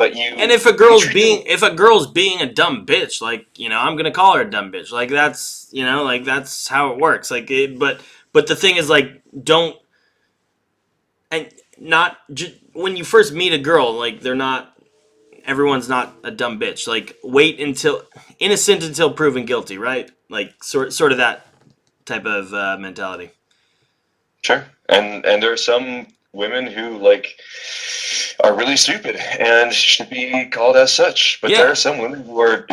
but you And if a girl's being a dumb bitch, like, I'm gonna call her a dumb bitch. Like that's like that's how it works. Like but the thing is, like, don't and not when you first meet a girl, like they're not everyone's not a dumb bitch. Like wait until innocent until proven guilty, right? Like sort of that type of mentality. sure, and there are some women who like are really stupid and should be called as such. But there are Yeah. some women who are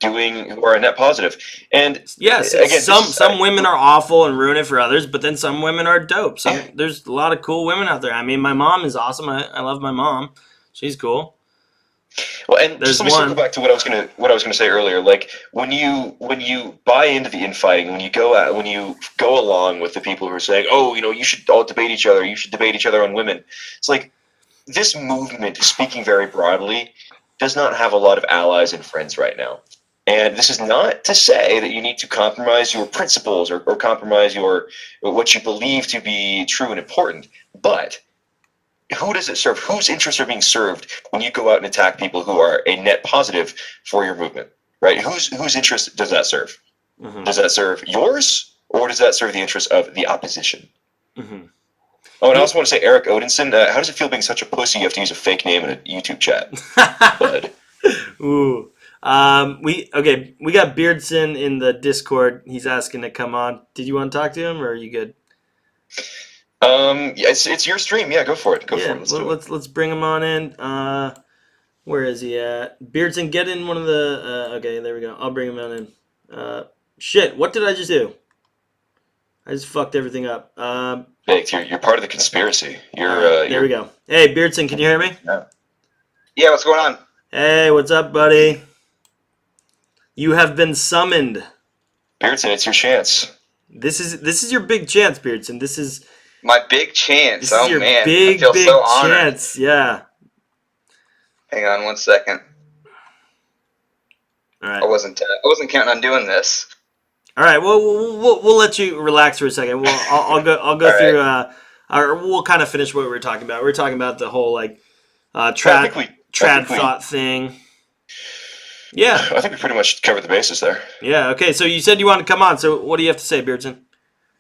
a net positive. And Yes, again, this is some women are awful and ruin it for others, but then some women are dope. yeah. There's a lot of cool women out there. I mean, my mom is awesome. I love my mom. She's cool. Well, and just There's let me circle one. back to what I was gonna say earlier. Like when you buy into the infighting, when you go along with the people who are saying, oh, you should all debate each other. You should debate each other on women. It's like this movement, speaking very broadly, does not have a lot of allies and friends right now. And this is not to say that you need to compromise your principles or compromise what you believe to be true and important. But who does it serve? Whose interests are being served when you go out and attack people who are a net positive for your movement? Right? Whose interest does that serve? Mm-hmm. Does that serve yours, or does that serve the interests of the opposition? Mm-hmm. Oh, and I also want to say, Eric Odinson, how does it feel being such a pussy? You have to use a fake name in a YouTube chat, bud. Ooh. We got Beardson in the Discord. He's asking to come on. Did you want to talk to him, or are you good? Yeah, it's your stream. Yeah, go for it. Go for it. Let's bring him on in. Where is he at? Beardson, get in one of the. Okay, there we go. I'll bring him on in. Shit, what did I just do? I just fucked everything up. Baked, you're part of the conspiracy. There we go. Hey, Beardson, can you hear me? Yeah, what's going on? Hey, what's up, buddy? You have been summoned. Beardson, it's your chance. This is your big chance, Beardson. This is my big chance. This is your man, big I feel so honored. Chance. Yeah. Hang on 1 second. All right. I wasn't counting on doing this. All right. Well, we'll let you relax for a second. Well, I'll go through. Right. Or we'll kind of finish what we were talking about. We were talking about the whole like trad thought thing. Yeah. I think we pretty much covered the bases there. Yeah. Okay. So you said you wanted to come on. So what do you have to say, Beardson?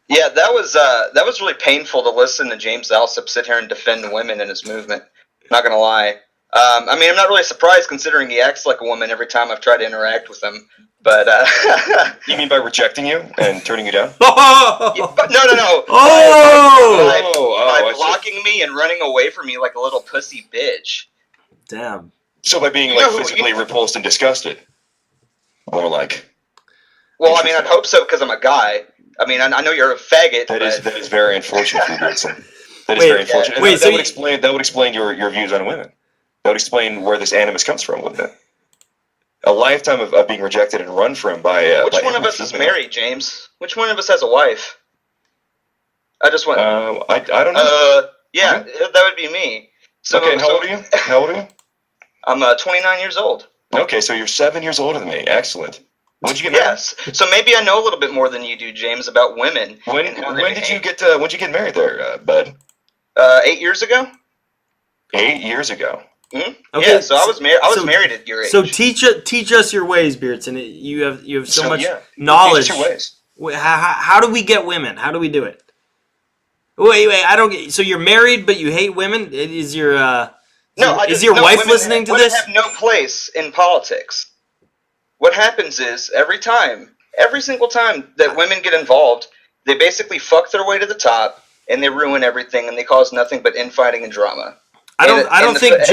Yeah, that was really painful to listen to James Allsup sit here and defend women in his movement. Not gonna lie. I mean, I'm not really surprised considering he acts like a woman every time I've tried to interact with him. But you mean by rejecting you and turning you down? No. By blocking me and running away from me like a little pussy bitch. Damn. So by being like physically repulsed and disgusted, more like. Well, I mean, I'd hope so because I'm a guy. I mean, I know you're a faggot. That is very unfortunate for you, Beardson. That is very unfortunate. Wait, that would explain your views on women. That would explain where this animus comes from, wouldn't it? A lifetime of being rejected and run from by. Which one of us is married, James? Which one of us has a wife? I just went. I don't know. Yeah, that would be me. So, okay, and how old are you? How old are you? I'm 29 years old. Okay, so you're 7 years older than me. Excellent. When'd you get married? Yes. So maybe I know a little bit more than you do, James, about women. When did you get married there, bud? 8 years ago. 8 years ago. Mm-hmm. Okay, yeah, so I was married at your age. So teach us your ways, Beardson. You have so much knowledge. Teach us your ways. How do we get women? How do we do it? Wait, I don't get. So you're married, but you hate women? Is your wife listening to this? Women have no place in politics. What happens is every single time that women get involved, they basically fuck their way to the top and they ruin everything and they cause nothing but infighting and drama. I don't think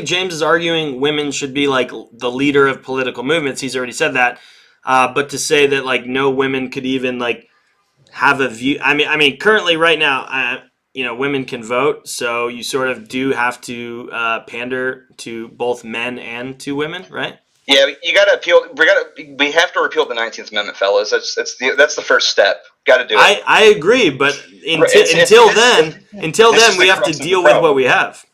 James is arguing women should be like the leader of political movements. He's already said that. But to say that like no women could even like have a view. I mean, currently right now, women can vote, so you sort of do have to pander to both men and to women, right? Yeah, you got to appeal. We have to repeal the 19th Amendment, fellas. That's the first step. Got to do it. I agree, but until then, we have to deal with what we have.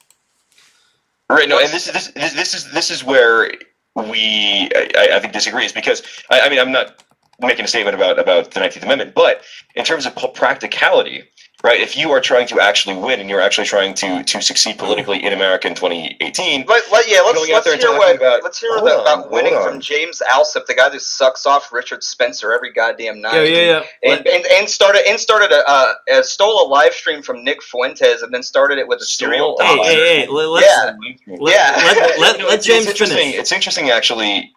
Right. No, and this is where I think disagrees because I mean I'm not making a statement about the 19th Amendment, but in terms of practicality, right? If you are trying to actually win and you're actually trying to succeed politically in America in 2018, let's hear about winning from James Allsup, the guy who sucks off Richard Spencer every goddamn night. Yeah. And stole a live stream from Nick Fuentes and then started it with a serial doxer. Hey, let James finish. It's interesting actually.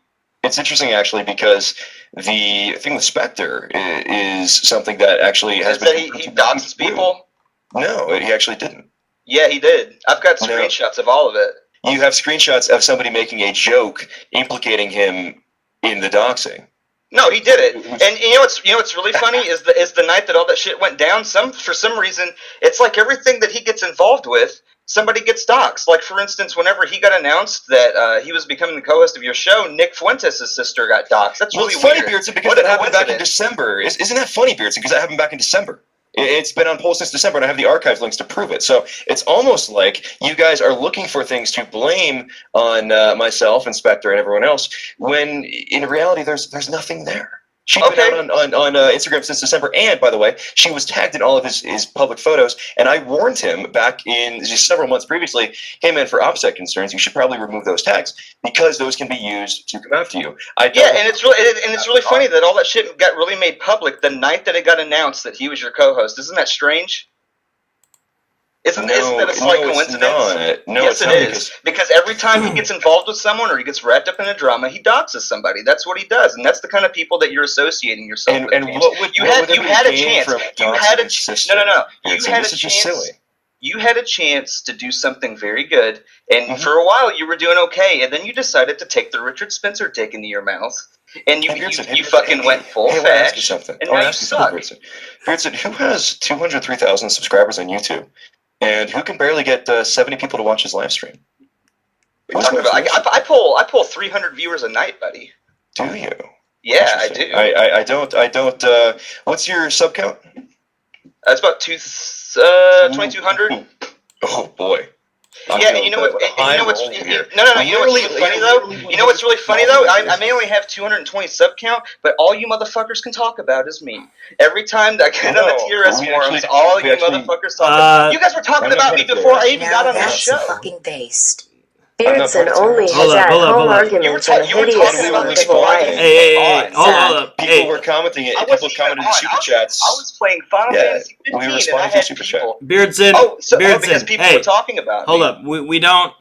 It's interesting actually because the thing with Spectre is something that actually has been. He doxes people. No, he actually didn't. Yeah, he did. I've got screenshots of all of it. You have screenshots of somebody making a joke implicating him in the doxing. No, he did it. And you know what's really funny is the night that all that shit went down. For some reason, it's like everything that he gets involved with, somebody gets doxed. Like, for instance, whenever he got announced that he was becoming the co-host of your show, Nick Fuentes' sister got doxed. That's really weird. It's funny, Beardson, because that happened back in December. Isn't that funny, Beardson? Because that happened back in December. It's been on poll since December, and I have the archive links to prove it. So it's almost like you guys are looking for things to blame on myself, Inspector, and everyone else, when in reality there's nothing there. She's been out on Instagram since December, and by the way, she was tagged in all of his public photos. And I warned him back in just several months previously, hey man, for OPSEC concerns, you should probably remove those tags because those can be used to come after you. And it's really funny that all that shit got really made public the night that it got announced that he was your co-host. Isn't that strange? Isn't that a slight coincidence? Yes, it is. Because every time he gets involved with someone or he gets wrapped up in a drama, he doxes somebody. That's what he does, and that's the kind of people that you're associating yourself with. And you had a chance. You had a chance to do something very good, and for a while you were doing okay, and then you decided to take the Richard Spencer dick into your mouth. And you fucking went full fast. I want to ask you something. And now you suck. Beardson, who has 203,000 subscribers on YouTube? And who can barely get 70 people to watch his live stream? I pull 300 viewers a night, buddy. Do you? Yeah, I do. I don't. What's your sub count? It's about 2,200. Oh boy. Yeah, and you know what's really funny though? You know what's really funny though? I may only have 220 sub count, but all you motherfuckers can talk about is me. Every time that I get on the TRS forums, all you motherfuckers talk about. You guys were talking about me before I even got on this show. Fucking based. Beardson only has at-home arguments and a hideous life. Hey, hold up. People were commenting it. People commented in the super chats. I was playing Final Fantasy 15 we responded to super chat. Beardson, because people were talking about me. Hold up. We don't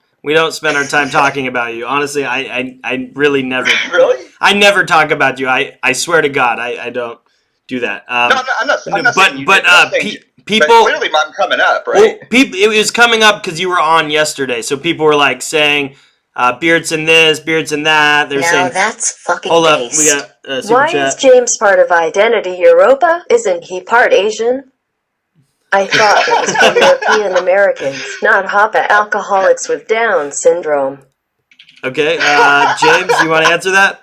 spend our time talking about you. Honestly, I really never. Really? I never talk about you. I swear to God, I don't do that. I'm not saying you did. People, but clearly I'm coming up, right? Well, it was coming up because you were on yesterday, so people were like saying, "Beardson this, Beardson that." They're saying, that's fucking hold up, based. we got super Why chat. is James part of Identity Europa? Isn't he part Asian? I thought it was from European Americans, not Hapa alcoholics with Down syndrome. Okay, James, you want to answer that?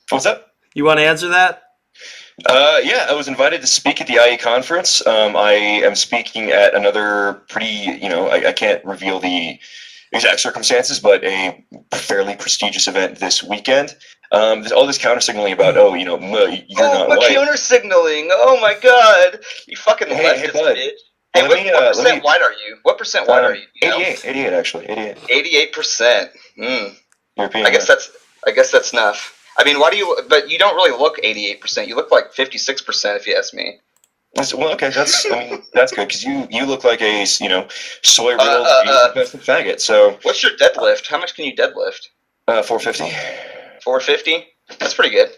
What's up? You want to answer that? Yeah, I was invited to speak at the IE conference. I am speaking at another pretty, I can't reveal the exact circumstances, but a fairly prestigious event this weekend. There's all this counter signaling about, you're not white. Counter signaling! Oh my god! You fucking leftist bitch. Hey, what percent white are you? What percent white are you? 88 actually. 88%. European. I guess that's enough. I mean, but you don't really look 88%. You look like 56% if you ask me. Well, okay, that's good because you look like a soy rolled faggot. So what's your deadlift? How much can you deadlift? 450. 450? That's pretty good.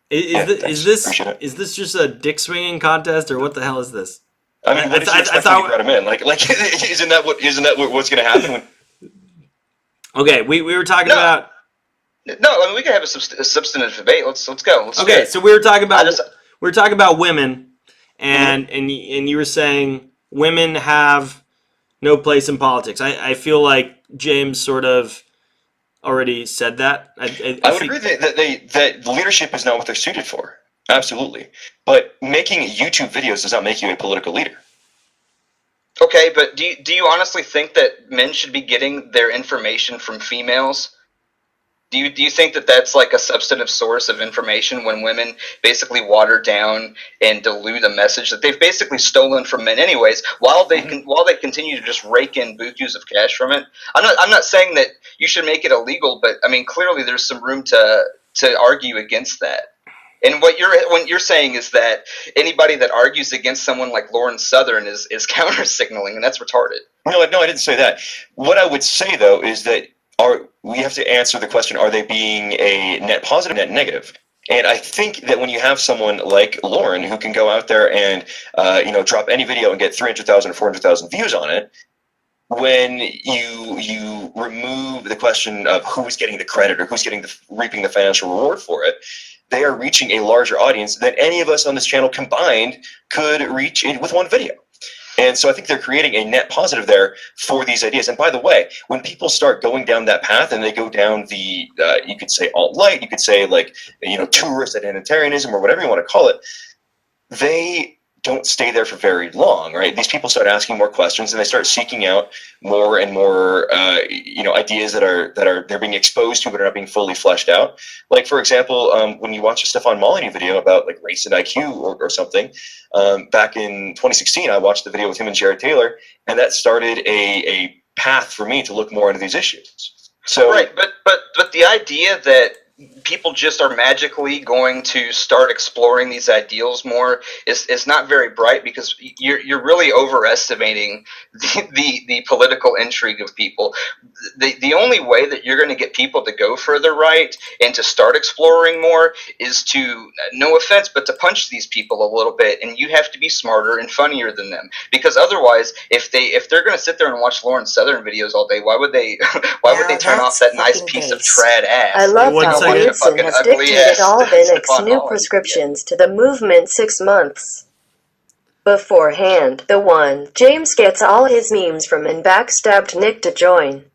Is this just a dick swinging contest or what the hell is this? I mean, what did you expect when you brought him in? Like isn't that what's going to happen? Okay, we were talking about. No, I mean we can have a substantive debate. Let's go. Okay, so we were talking about women, and you were saying women have no place in politics. I feel like James sort of already said that. I would agree that leadership is not what they're suited for. Absolutely, but making YouTube videos does not make you a political leader. Okay, but do you honestly think that men should be getting their information from females? Do you think that that's like a substantive source of information when women basically water down and dilute a message that they've basically stolen from men anyways, while they continue to just rake in bukus of cash from it? I'm not saying that you should make it illegal, but I mean clearly there's some room to argue against that. And what you're saying is that anybody that argues against someone like Lauren Southern is counter signaling, and that's retarded. No, I didn't say that. What I would say though is that we have to answer the question: are they being a net positive, net negative? And I think that when you have someone like Lauren who can go out there and drop any video and get 300,000 or 400,000 views on it, when you remove the question of who's getting the credit or who's reaping the financial reward for it, they are reaching a larger audience than any of us on this channel combined could reach with one video. And so I think they're creating a net positive there for these ideas. And by the way, when people start going down that path and they go down the, you could say alt-right, you could say tourist identitarianism or whatever you want to call it, they don't stay there for very long, right? These people start asking more questions and they start seeking out more and more, ideas that they're being exposed to but are not being fully fleshed out. Like, for example, when you watch a Stefan Molyneux video about like race and IQ or something, back in 2016, I watched the video with him and Jared Taylor, and that started a path for me to look more into these issues. So, right, but the idea that people just are magically going to start exploring these ideals more is not very bright, because you're really overestimating the political intrigue of people. The only way that you're going to get people to go further right and to start exploring more is to, no offense, but to punch these people a little bit, and you have to be smarter and funnier than them, because otherwise if they're going to sit there and watch Lauren Southern videos all day, why would they turn off that nice piece of trad ass? I love how second. Beardson has dictated all of Innick's new prescriptions to the movement 6 months beforehand. The one James gets all his memes from and backstabbed Nick to join.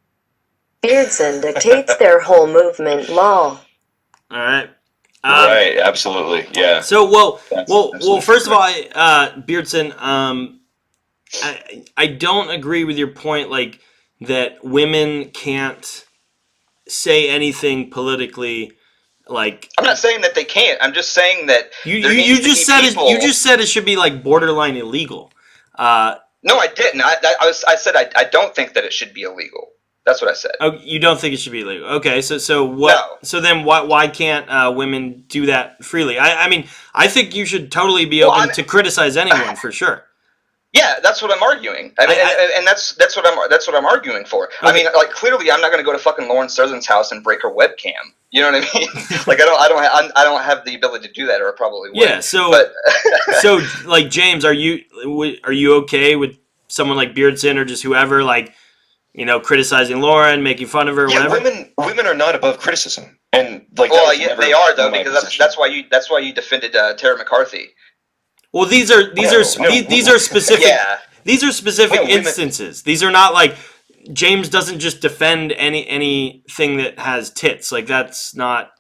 Beardson dictates their whole movement, lol. All right. right, absolutely, yeah. So, well, first of all, right. Beardson, I don't agree with your point, like, that women can't say anything politically, like... I'm not saying that they can't. I'm just saying that you just said it should be, like, borderline illegal. No, I didn't. I said I don't think that it should be illegal. That's what I said. Oh, you don't think it should be illegal? Okay, so what? No. So then why can't women do that freely? I mean, I think you should totally be open to criticize anyone for sure. Yeah, that's what I'm arguing. And that's what I'm arguing for. Okay. I mean, like, clearly, I'm not going to go to fucking Lauren Southern's house and break her webcam. You know what I mean? Like, I don't have the ability to do that, or I probably would. Yeah. So, so like, James, are you okay with someone like Beardson or just whoever, like, criticizing Lauren, making fun of her, whatever? Women are not above criticism, and like. Well, yeah, they are though, because that's why you defended Tara McCarthy. Well, these are specific. Yeah. These are specific instances. These are not like James doesn't just defend anything that has tits. Like, that's not.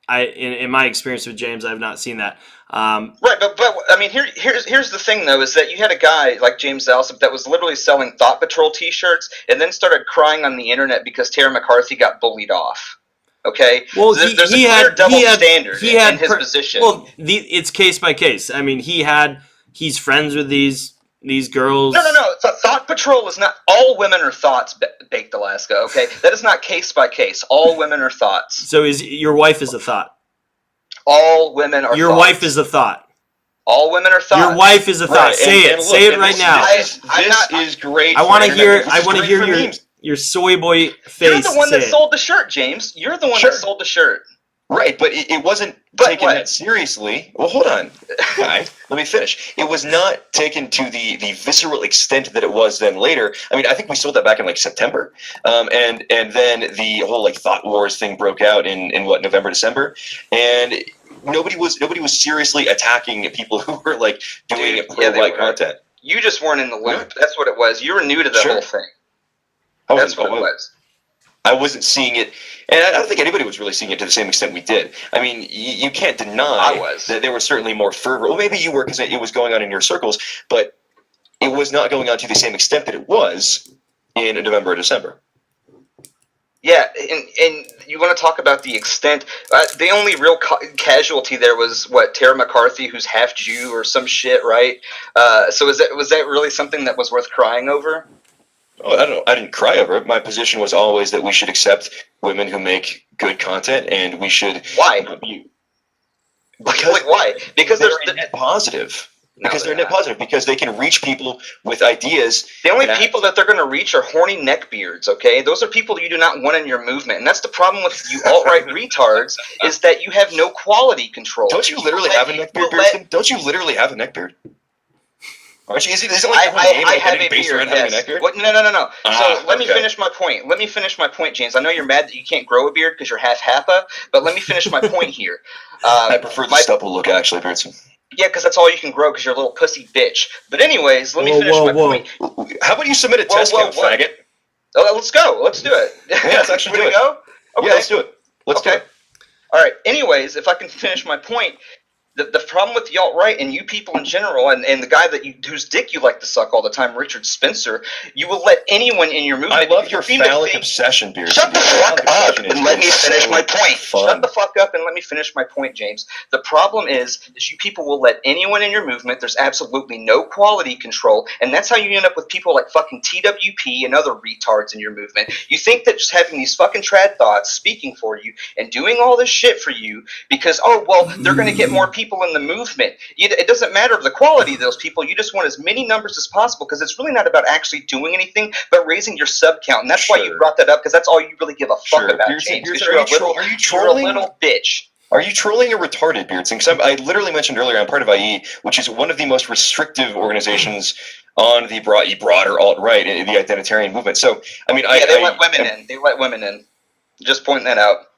In my experience with James, I have not seen that. Right, but I mean, here's the thing though, is that you had a guy like James Allsup that was literally selling Thought Patrol T-shirts and then started crying on the internet because Tara McCarthy got bullied off. Okay. Well, there's a clear double standard in his position. Well, it's case by case. I mean, he's friends with these girls. No. Thought Patrol is not all women are thoughts, Baked Alaska. Okay, that is not case by case. All women are thoughts. So your wife is a thought? All women are. Your thoughts. wife is a thought. All women are thoughts. Your wife is a thought. Right, say it. Say it right now. This is great. I want to hear your soy boy face. You're the one that sold the shirt, James. You're the one that sold the shirt. Right, but it wasn't taken that seriously. Well, hold on, guys. Let me finish. It was not taken to the visceral extent that it was then later. I mean, I think we sold that back in like September, and then the whole like Thought Wars thing broke out in November, December, and nobody was seriously attacking people who were like doing pro-white content. You just weren't in the loop. That's what it was. You were new to the whole thing. That's what it was. I wasn't seeing it, and I don't think anybody was really seeing it to the same extent we did. I mean, you can't deny that there was certainly more fervor. Well, maybe you were because it was going on in your circles, but it was not going on to the same extent that it was in November or December. Yeah, and you want to talk about the extent. The only real casualty there was Tara McCarthy, who's half Jew or some shit, right? So was that really something that was worth crying over? Oh, I don't know. I didn't cry over it. My position was always that we should accept women who make good content, and we should. Why? Because why? Because they're net positive. Because they're net positive. Because they can reach people with ideas. The only people that they're going to reach are horny neckbeards. Okay, those are people you do not want in your movement, and that's the problem with you alt-right retards is that you have no quality control. Don't you literally have a neckbeard, Beardson? Don't you literally have a neckbeard? Aren't you? Isn't like I have a based beard. around having a neckbeard? What? No. So let me finish my point. Let me finish my point, James. I know you're mad that you can't grow a beard because you're half Happa, but let me finish my point here. I prefer the stubble look, actually, Beardson. Yeah, because that's all you can grow because you're a little pussy bitch. But anyways, let me finish my point. How about you submit a test count, faggot? Oh, let's go. Let's do it. Yeah, let's actually do it. Go? Okay. Yeah, let's do it. Let's do it. All right. Anyways, if I can finish my point, the problem with the alt-right and you people in general, and the guy whose dick you like to suck all the time, Richard Spencer, you will let anyone in your movement. I love your phallic obsession, Beardson. Shut the fuck up and let me finish my point. Fun. Shut the fuck up and let me finish my point, James. The problem is you people will let anyone in your movement. There's absolutely no quality control, and that's how you end up with people like fucking TWP and other retards in your movement. You think that just having these fucking trad thoughts speaking for you and doing all this shit for you because, they're going to get more people in the movement. It doesn't matter the quality of those people. You just want as many numbers as possible because it's really not about actually doing anything but raising your sub count. And that's why you brought that up because that's all you really give a fuck about, James. You're a little bitch. Are you trolling or retarded, Beardson? Because I literally mentioned earlier I'm part of IE, which is one of the most restrictive organizations on the broader alt-right, the identitarian movement. So, I mean, they let women in. They let women in. Just pointing that out.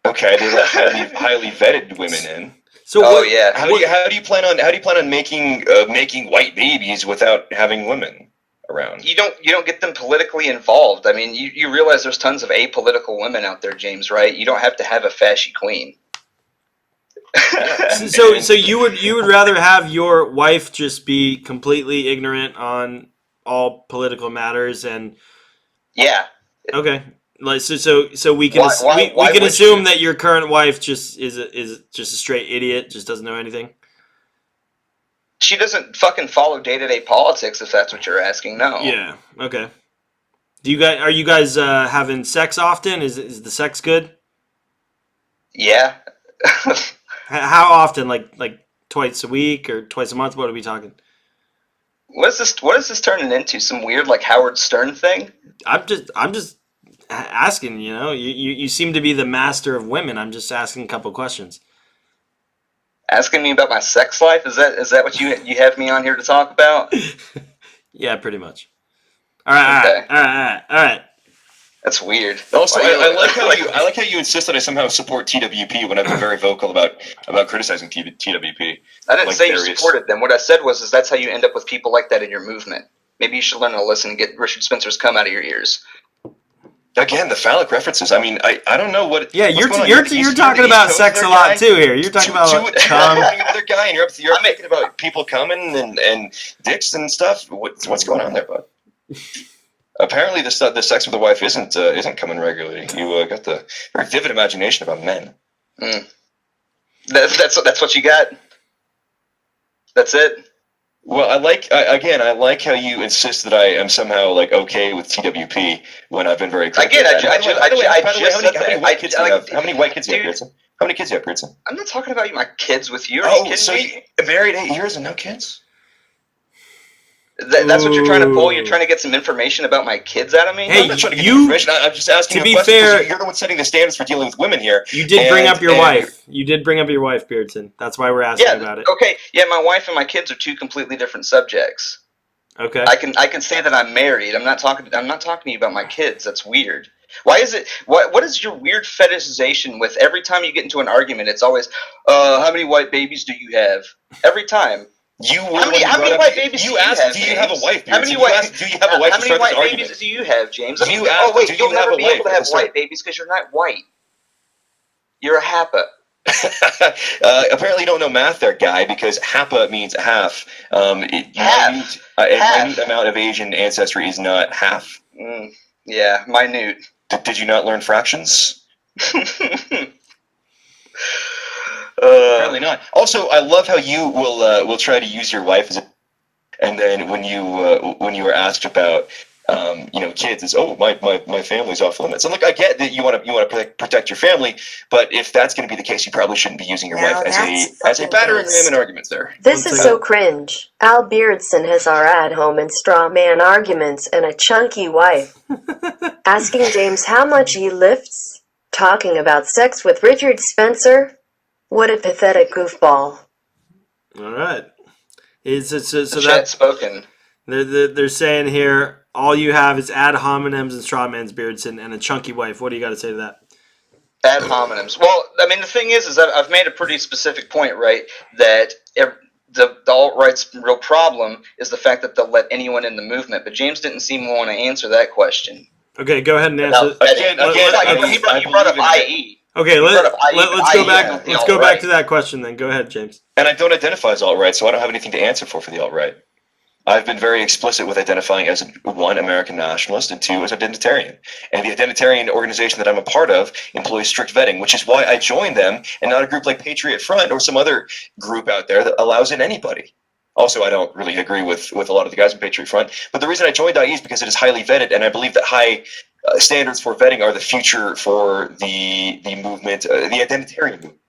Okay, they let highly vetted women in. So how do you plan on making white babies without having women around? You don't get them politically involved. I mean, you realize there's tons of apolitical women out there, James, right? You don't have to have a fashy queen. So you would rather have your wife just be completely ignorant on all political matters and okay. Like so we can we can assume that your current wife just is just a straight idiot, just doesn't know anything. She doesn't fucking follow day-to-day politics, if that's what you're asking. No. Yeah. Okay. Are you guys having sex often? Is the sex good? Yeah. How often? Like twice a week or twice a month? What are we talking? What is this turning into? Some weird like Howard Stern thing? I'm just asking, you seem to be the master of women. I'm just asking a couple questions. Asking me about my sex life? Is that what you have me on here to talk about? Yeah, pretty much. All right. That's weird. Also, I like how you insist that I somehow support TWP when I've been very vocal about criticizing TWP. I didn't say you supported them. What I said was that's how you end up with people like that in your movement. Maybe you should learn to listen and get Richard Spencer's cum out of your ears. Again, the phallic references. I mean, I don't know what. Yeah, you're talking about sex a lot too here. You're talking about cum. Other guy, and you're thinking about people coming and dicks and stuff. What's going on there, bud? Apparently, the sex with the wife isn't coming regularly. You got the very vivid imagination about men. That's what you got. That's it. Well, I like how you insist that I am somehow like okay with TWP when I've been very clear. Again, how many white kids do you have? How many white kids do you have, Beardson? How many kids do you have, Beardson? I'm not talking about my kids with you. Are you kidding me? You married 8 years and no kids? That's what you're trying to pull. You're trying to get some information about my kids out of me. Hey, I'm not trying to get information. I'm just asking. To be fair, you're the one setting the standards for dealing with women here. You did bring up your wife. You did bring up your wife, Beardson. That's why we're asking about it. Okay. Yeah, my wife and my kids are two completely different subjects. Okay. I can say that I'm married. I'm not talking to you about my kids. That's weird. Why is it? What is your weird fetishization with every time you get into an argument? It's always, how many white babies do you have? Every time. How many white babies do you have? Do you have a wife? How many white babies do you have, James? You'll never be able to have white babies because you're not white. You're a Happa. Apparently you don't know math there, guy, because Happa means half. A minute amount of Asian ancestry is not half. Yeah, minute. Did you not learn fractions? Apparently not. Also, I love how you will try to use your wife as a, and then when you were asked about kids, it's my family's off limits. And look, I get that you want to protect your family, but if that's going to be the case, you probably shouldn't be using your wife as a battering ram in arguments. There. This is so cringe. Al Beardson has our at-home and straw man arguments and a chunky wife. Asking James how much he lifts. Talking about sex with Richard Spencer. What a pathetic goofball. All right. So Chat spoken. They're saying here, all you have is ad hominems and straw man's Beardson and a chunky wife. What do you got to say to that? Ad hominems. Well, I mean, the thing is that I've made a pretty specific point, right? That the alt-right's real problem is the fact that they'll let anyone in the movement. But James didn't seem to want to answer that question. Okay, go ahead and answer. You brought up IE. Okay, let's go back. Let's go back to that question then. Go ahead, James. And I don't identify as alt-right, so I don't have anything to answer for the alt-right. I've been very explicit with identifying as one, American nationalist, and two, as identitarian. And the identitarian organization that I'm a part of employs strict vetting, which is why I joined them and not a group like Patriot Front or some other group out there that allows in anybody. Also, I don't really agree with a lot of the guys in Patriot Front, but the reason I joined IE is because it is highly vetted, and I believe that high standards for vetting are the future for the movement, the identitarian movement.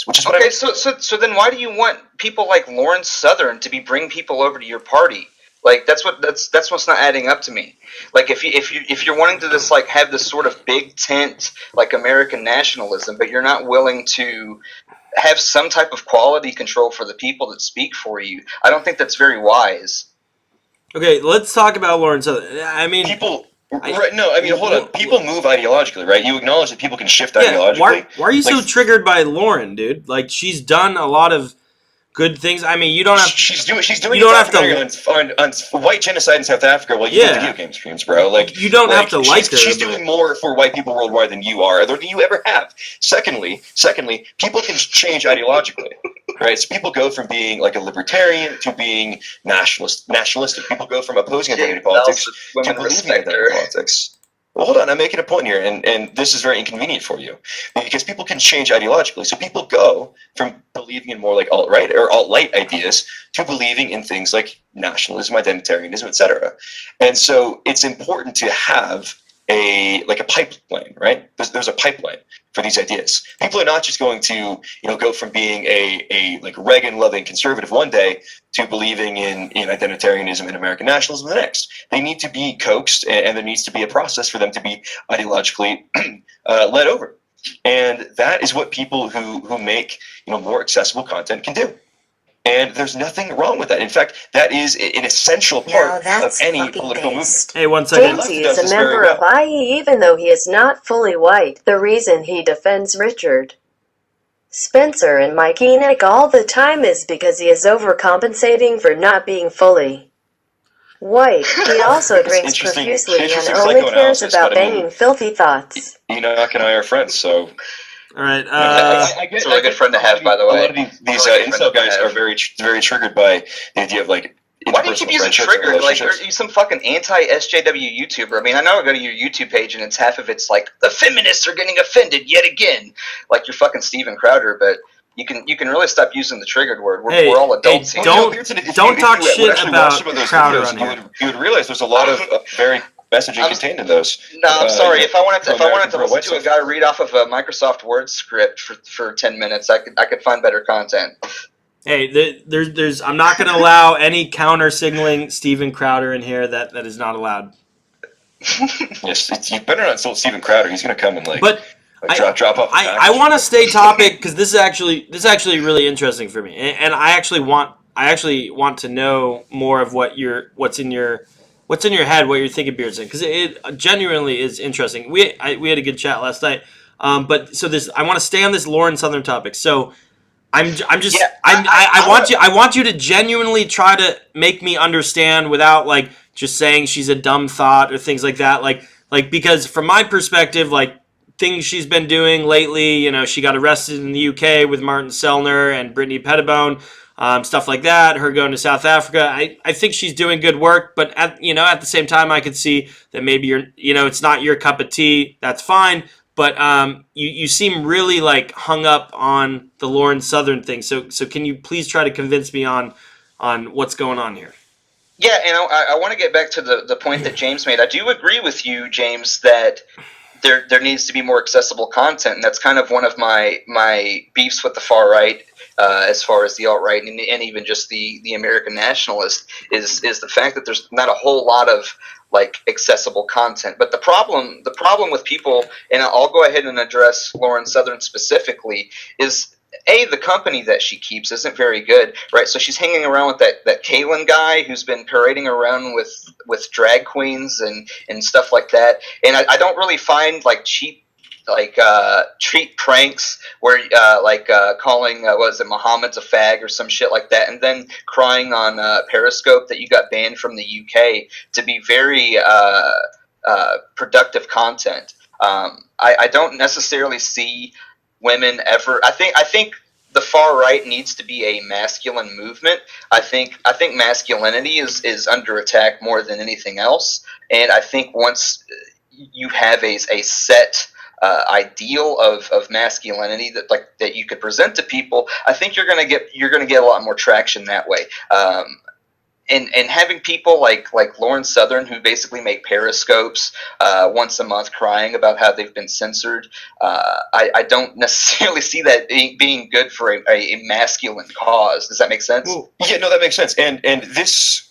Which is okay, so then why do you want people like Lawrence Southern to be bringing people over to your party? Like that's what's not adding up to me. Like if you're wanting to just like have this sort of big tent like American nationalism, but you're not willing to have some type of quality control for the people that speak for you, I don't think that's very wise. Okay, let's talk about Lawrence Southern. I mean, hold on. People move ideologically, right? You acknowledge that people can shift ideologically. Why are you so triggered by Lauren, dude? Like, she's done a lot of good things. I mean, you don't have. She's doing. You don't have to on white genocide in South Africa while you do video game streams, bro. Like, you don't have to like her. She's doing more for white people worldwide than you are, than you ever have. Secondly, people can change ideologically. Right, so people go from being like a libertarian to being nationalistic. People go from opposing identity politics to believing identity politics. Well, hold on, I'm making a point here, and this is very inconvenient for you because people can change ideologically. So people go from believing in more like alt-right or alt-light ideas to believing in things like nationalism, identitarianism, etc. And so it's important to have a pipeline, right? There's a pipeline for these ideas. People are not just going to go from being a like Reagan-loving conservative one day to believing in identitarianism and American nationalism the next. They need to be coaxed, and there needs to be a process for them to be ideologically led over. And that is what people who make more accessible content can do. And there's nothing wrong with that. In fact, that is an essential part of any political movement. Hey, 1 second. Jamesy is a member of IE even though he is not fully white. The reason he defends Richard Spencer and Mike Enoch all the time is because he is overcompensating for not being fully white. He also drinks profusely and only cares about banging filthy thoughts. Enoch and I are friends, so... All right. It's a really good friend to have, by the way. A lot of these incel guys are very, very triggered by the idea of like. Why do you keep using triggered? Like, are you some fucking anti-SJW YouTuber? I mean, I know I go to your YouTube page and it's half of it's like the feminists are getting offended yet again, like you're fucking Steven Crowder, but. You can really stop using the triggered word. We're all adults here. Don't talk shit about Crowder on here. You would realize there's a lot of very messaging contained in those. No, I'm sorry. If I wanted to listen to a guy read off of a Microsoft Word script for 10 minutes, I could find better content. Hey, there's I'm not going to allow any counter signaling Steven Crowder in here. That is not allowed. Yes, you better not insult Steven Crowder. He's going to come and drop off. I want to stay topic because this is actually really interesting for me, and I actually want to know more of what's in your head, what you're thinking, Beardson, because it genuinely is interesting. We had a good chat last night, but so I want to stay on this Lauren Southern topic. So I want you to genuinely try to make me understand without like just saying she's a dumb thought or things like that. Like because from my perspective, like things she's been doing lately, she got arrested in the UK with Martin Sellner and Brittany Pettibone. stuff like that. Her going to South Africa, I think she's doing good work. But at the same time, I could see that maybe it's not your cup of tea. That's fine. But you seem really like hung up on the Lauren Southern thing. So can you please try to convince me on what's going on here? Yeah, and I want to get back to the point that James made. I do agree with you, James, that there needs to be more accessible content, and that's kind of one of my beefs with the far right, as far as the alt right and even just the American nationalist is the fact that there's not a whole lot of like accessible content. But the problem with people, and I'll go ahead and address Lauren Southern specifically, is the company that she keeps isn't very good, right? So she's hanging around with that Kalen guy who's been parading around with drag queens and stuff like that. And I don't really find like cheap pranks where calling was it Muhammad's a fag or some shit like that, and then crying on Periscope that you got banned from the UK to be very productive content. I don't necessarily see women ever. I think the far right needs to be a masculine movement. I think masculinity is under attack more than anything else, and I think once you have a set ideal of masculinity that you could present to people, I think you're gonna get a lot more traction that way. And having people like Lauren Southern, who basically make periscopes once a month crying about how they've been censored, I don't necessarily see that being good for a masculine cause. Does that make sense? Well, yeah, no, that makes sense. And this,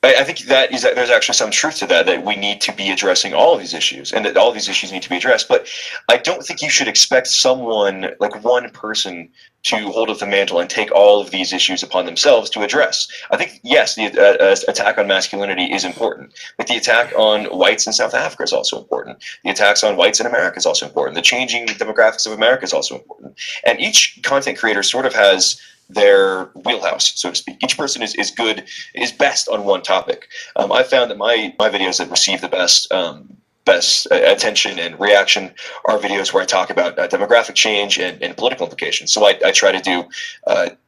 I think that there's actually some truth to that we need to be addressing all of these issues, and that all of these issues need to be addressed. But I don't think you should expect someone, like one person, to hold up the mantle and take all of these issues upon themselves to address. I think, yes, the attack on masculinity is important, but the attack on whites in South Africa is also important. The attacks on whites in America is also important. The changing demographics of America is also important. And each content creator sort of has their wheelhouse, so to speak. Each person is best on one topic. I found that my videos that receive the best attention and reaction are videos where I talk about demographic change and political implications. So I try to do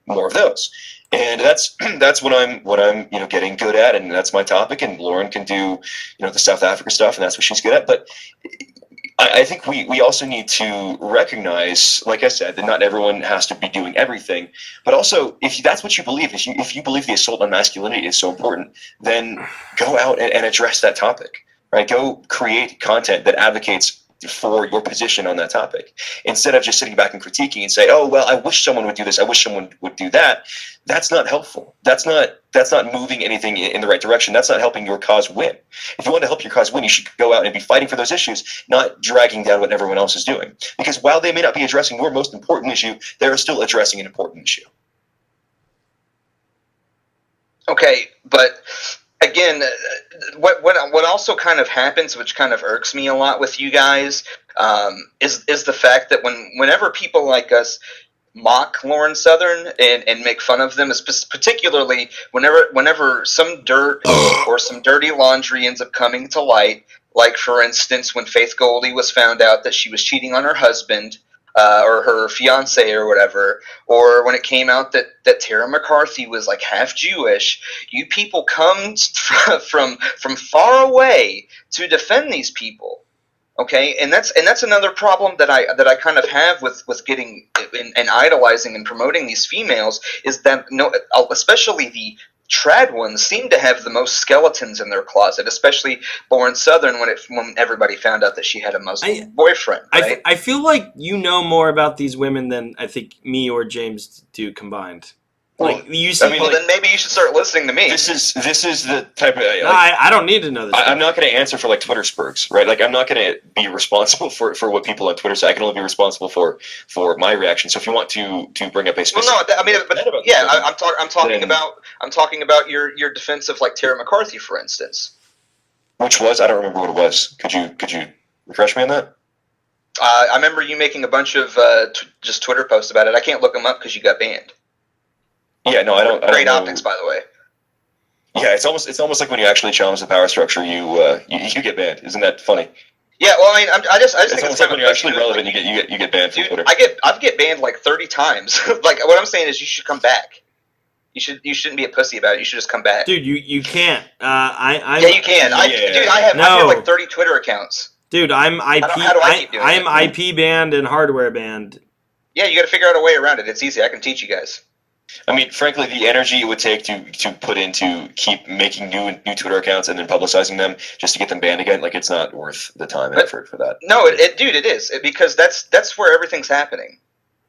more of those, and that's what I'm getting good at, and that's my topic. And Lauren can do the South Africa stuff, and that's what she's good at. But I think we also need to recognize, like I said, that not everyone has to be doing everything. But also, if that's what you believe, if you believe the assault on masculinity is so important, then go out and address that topic. Right? Go create content that advocates for your position on that topic, instead of just sitting back and critiquing and say, "Oh, well, I wish someone would do this. I wish someone would do that." That's not helpful. That's not moving anything in the right direction. That's not helping your cause win. If you want to help your cause win, you should go out and be fighting for those issues, not dragging down what everyone else is doing. Because while they may not be addressing your most important issue, they are still addressing an important issue. Okay, but again, what also kind of happens, which kind of irks me a lot with you guys, is the fact that whenever people like us mock Lauren Southern and make fun of them, particularly whenever some dirt or some dirty laundry ends up coming to light, like for instance when Faith Goldie was found out that she was cheating on her husband, or her fiance or whatever, or when it came out that Tara McCarthy was like half Jewish, you people come from far away to defend these people. Okay, and that's another problem that I kind of have with getting and idolizing and promoting these females, is that especially the trad ones seem to have the most skeletons in their closet, especially Lauren Southern when everybody found out that she had a Muslim boyfriend. Right? I feel like you know more about these women than I think me or James do combined. Like you see, well, then maybe you should start listening to me. This is the type of. I don't need to know this. I'm not going to answer for like Twitter spurgs, right? Like I'm not going to be responsible for what people on Twitter say. I can only be responsible for my reaction. So if you want to bring up a specific, I'm talking about your defense of like Tara McCarthy, for instance. Which was, I don't remember what it was. Could you refresh me on that? I remember you making a bunch of just Twitter posts about it. I can't look them up because you got banned. Yeah, no, I don't. Great optics, by the way. Yeah, it's almost like when you actually challenge the power structure, you get banned. Isn't that funny? Yeah, well, I mean, I just think it's almost like when you're actually relevant, you get banned from Twitter. I get banned like 30 times. Like what I'm saying is, you should come back. You shouldn't be a pussy about it. You should just come back. Dude, you can't. Yeah, you can. Dude, I have like 30 Twitter accounts. Dude, I'm IP. How do I keep doing I'm it? IP banned and hardware banned. Yeah, you got to figure out a way around it. It's easy. I can teach you guys. I mean, frankly, the energy it would take to put into keep making new Twitter accounts and then publicizing them just to get them banned again, like it's not worth the time and effort for that. No, dude, it is because that's where everything's happening.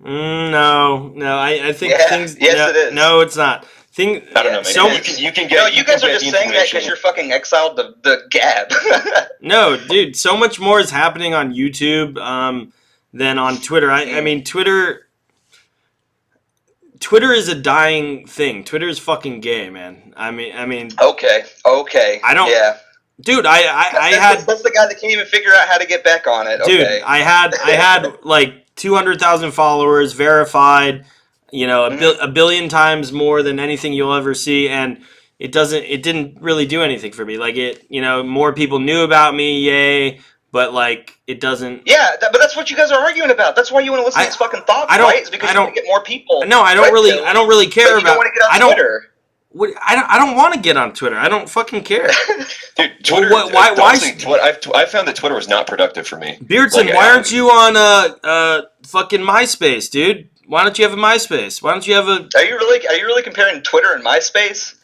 No, I think things. Yes, it is. No, it's not. I don't know, man. So you can get. No, you guys are just saying that because you're fucking exiled the Gab. No, dude, so much more is happening on YouTube than on Twitter. I mean, Twitter is a dying thing. Twitter is fucking gay, man. I mean. Okay. I don't. Yeah. Dude, I had. That's the guy that can't even figure out how to get back on it. Dude, okay. I had like 200,000 followers verified. You know, a billion times more than anything you'll ever see, and it didn't really do anything for me. Like more people knew about me, yay, but like it doesn't. Yeah, but that's what you guys are arguing about. That's why you want to listen to these fucking thoughts, right? It's because you want to get more people. No, I don't really care but you about. Don't want to get on Twitter. I don't want to get on Twitter. I don't fucking care. Dude, Twitter. Why? I found that Twitter was not productive for me. Beardson, why aren't you on fucking MySpace, dude? Why don't you have a MySpace? Why don't you have a? Are you really comparing Twitter and MySpace?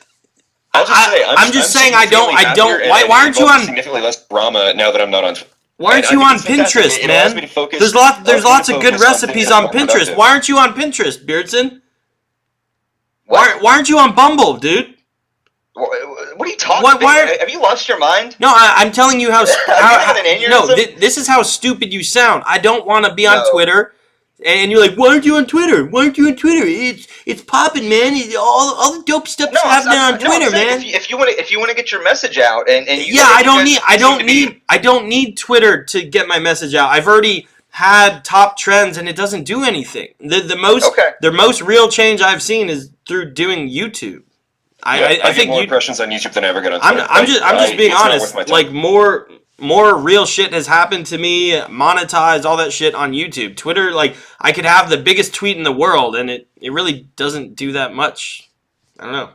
I'm just saying I don't. Why aren't you on? Significantly less drama now that I'm not on. Why aren't you on Pinterest, man? There's lots of good recipes on Pinterest. Why aren't you on Pinterest, Beardson? Why aren't you on Bumble, dude? What are you talking about? Have you lost your mind? No, I'm telling you how. This is how stupid you sound. I don't want to be on Twitter. And you're like, why aren't you on Twitter? It's popping, man. All the dope stuff's happening on Twitter, man. If you want to get your message out, and you I don't need Twitter to get my message out. I've already had top trends, and it doesn't do anything. The most real change I've seen is through doing YouTube. I think get more impressions on YouTube than I ever get on Twitter. I'm just being honest. Like more real shit has happened to me, monetized, all that shit on YouTube. Twitter, like, I could have the biggest tweet in the world, and it really doesn't do that much. I don't know.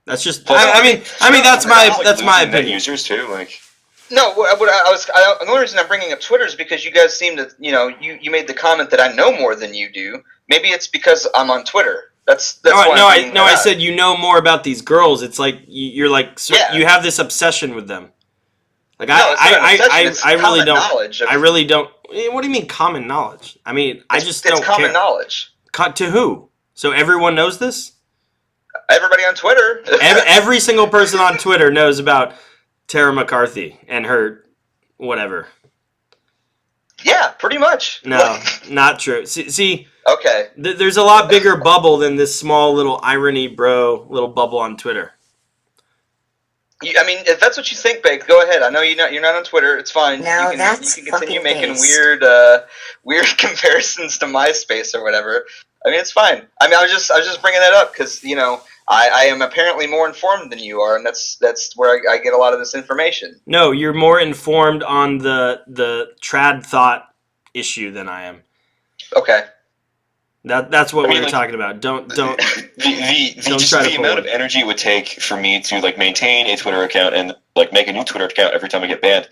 That's just. I mean, that's my opinion. Users too, like. No, the only reason I'm bringing up Twitter is because you guys seem to, you made the comment that I know more than you do. Maybe it's because I'm on Twitter. That's why I said you know more about these girls. It's like you're like you have this obsession with them. Like I really don't. I really don't. What do you mean common knowledge? I mean, I just don't care. It's common knowledge. To who? So everyone knows this? Everybody on Twitter. Every single person on Twitter knows about Tara McCarthy and her whatever. Yeah, pretty much. No, not true. See. Okay. There's a lot bigger bubble than this small little irony little bubble on Twitter. I mean, if that's what you think, Bake, go ahead. I know you're not on Twitter. It's fine. Now you can continue making weird comparisons to MySpace or whatever. I mean, it's fine. I mean, I was just bringing that up because I am apparently more informed than you are, and that's where I get a lot of this information. No, you're more informed on the trad thought issue than I am. Okay. That's what we were talking about. Don't the amount of energy it would take for me to like maintain a Twitter account and like make a new Twitter account every time I get banned.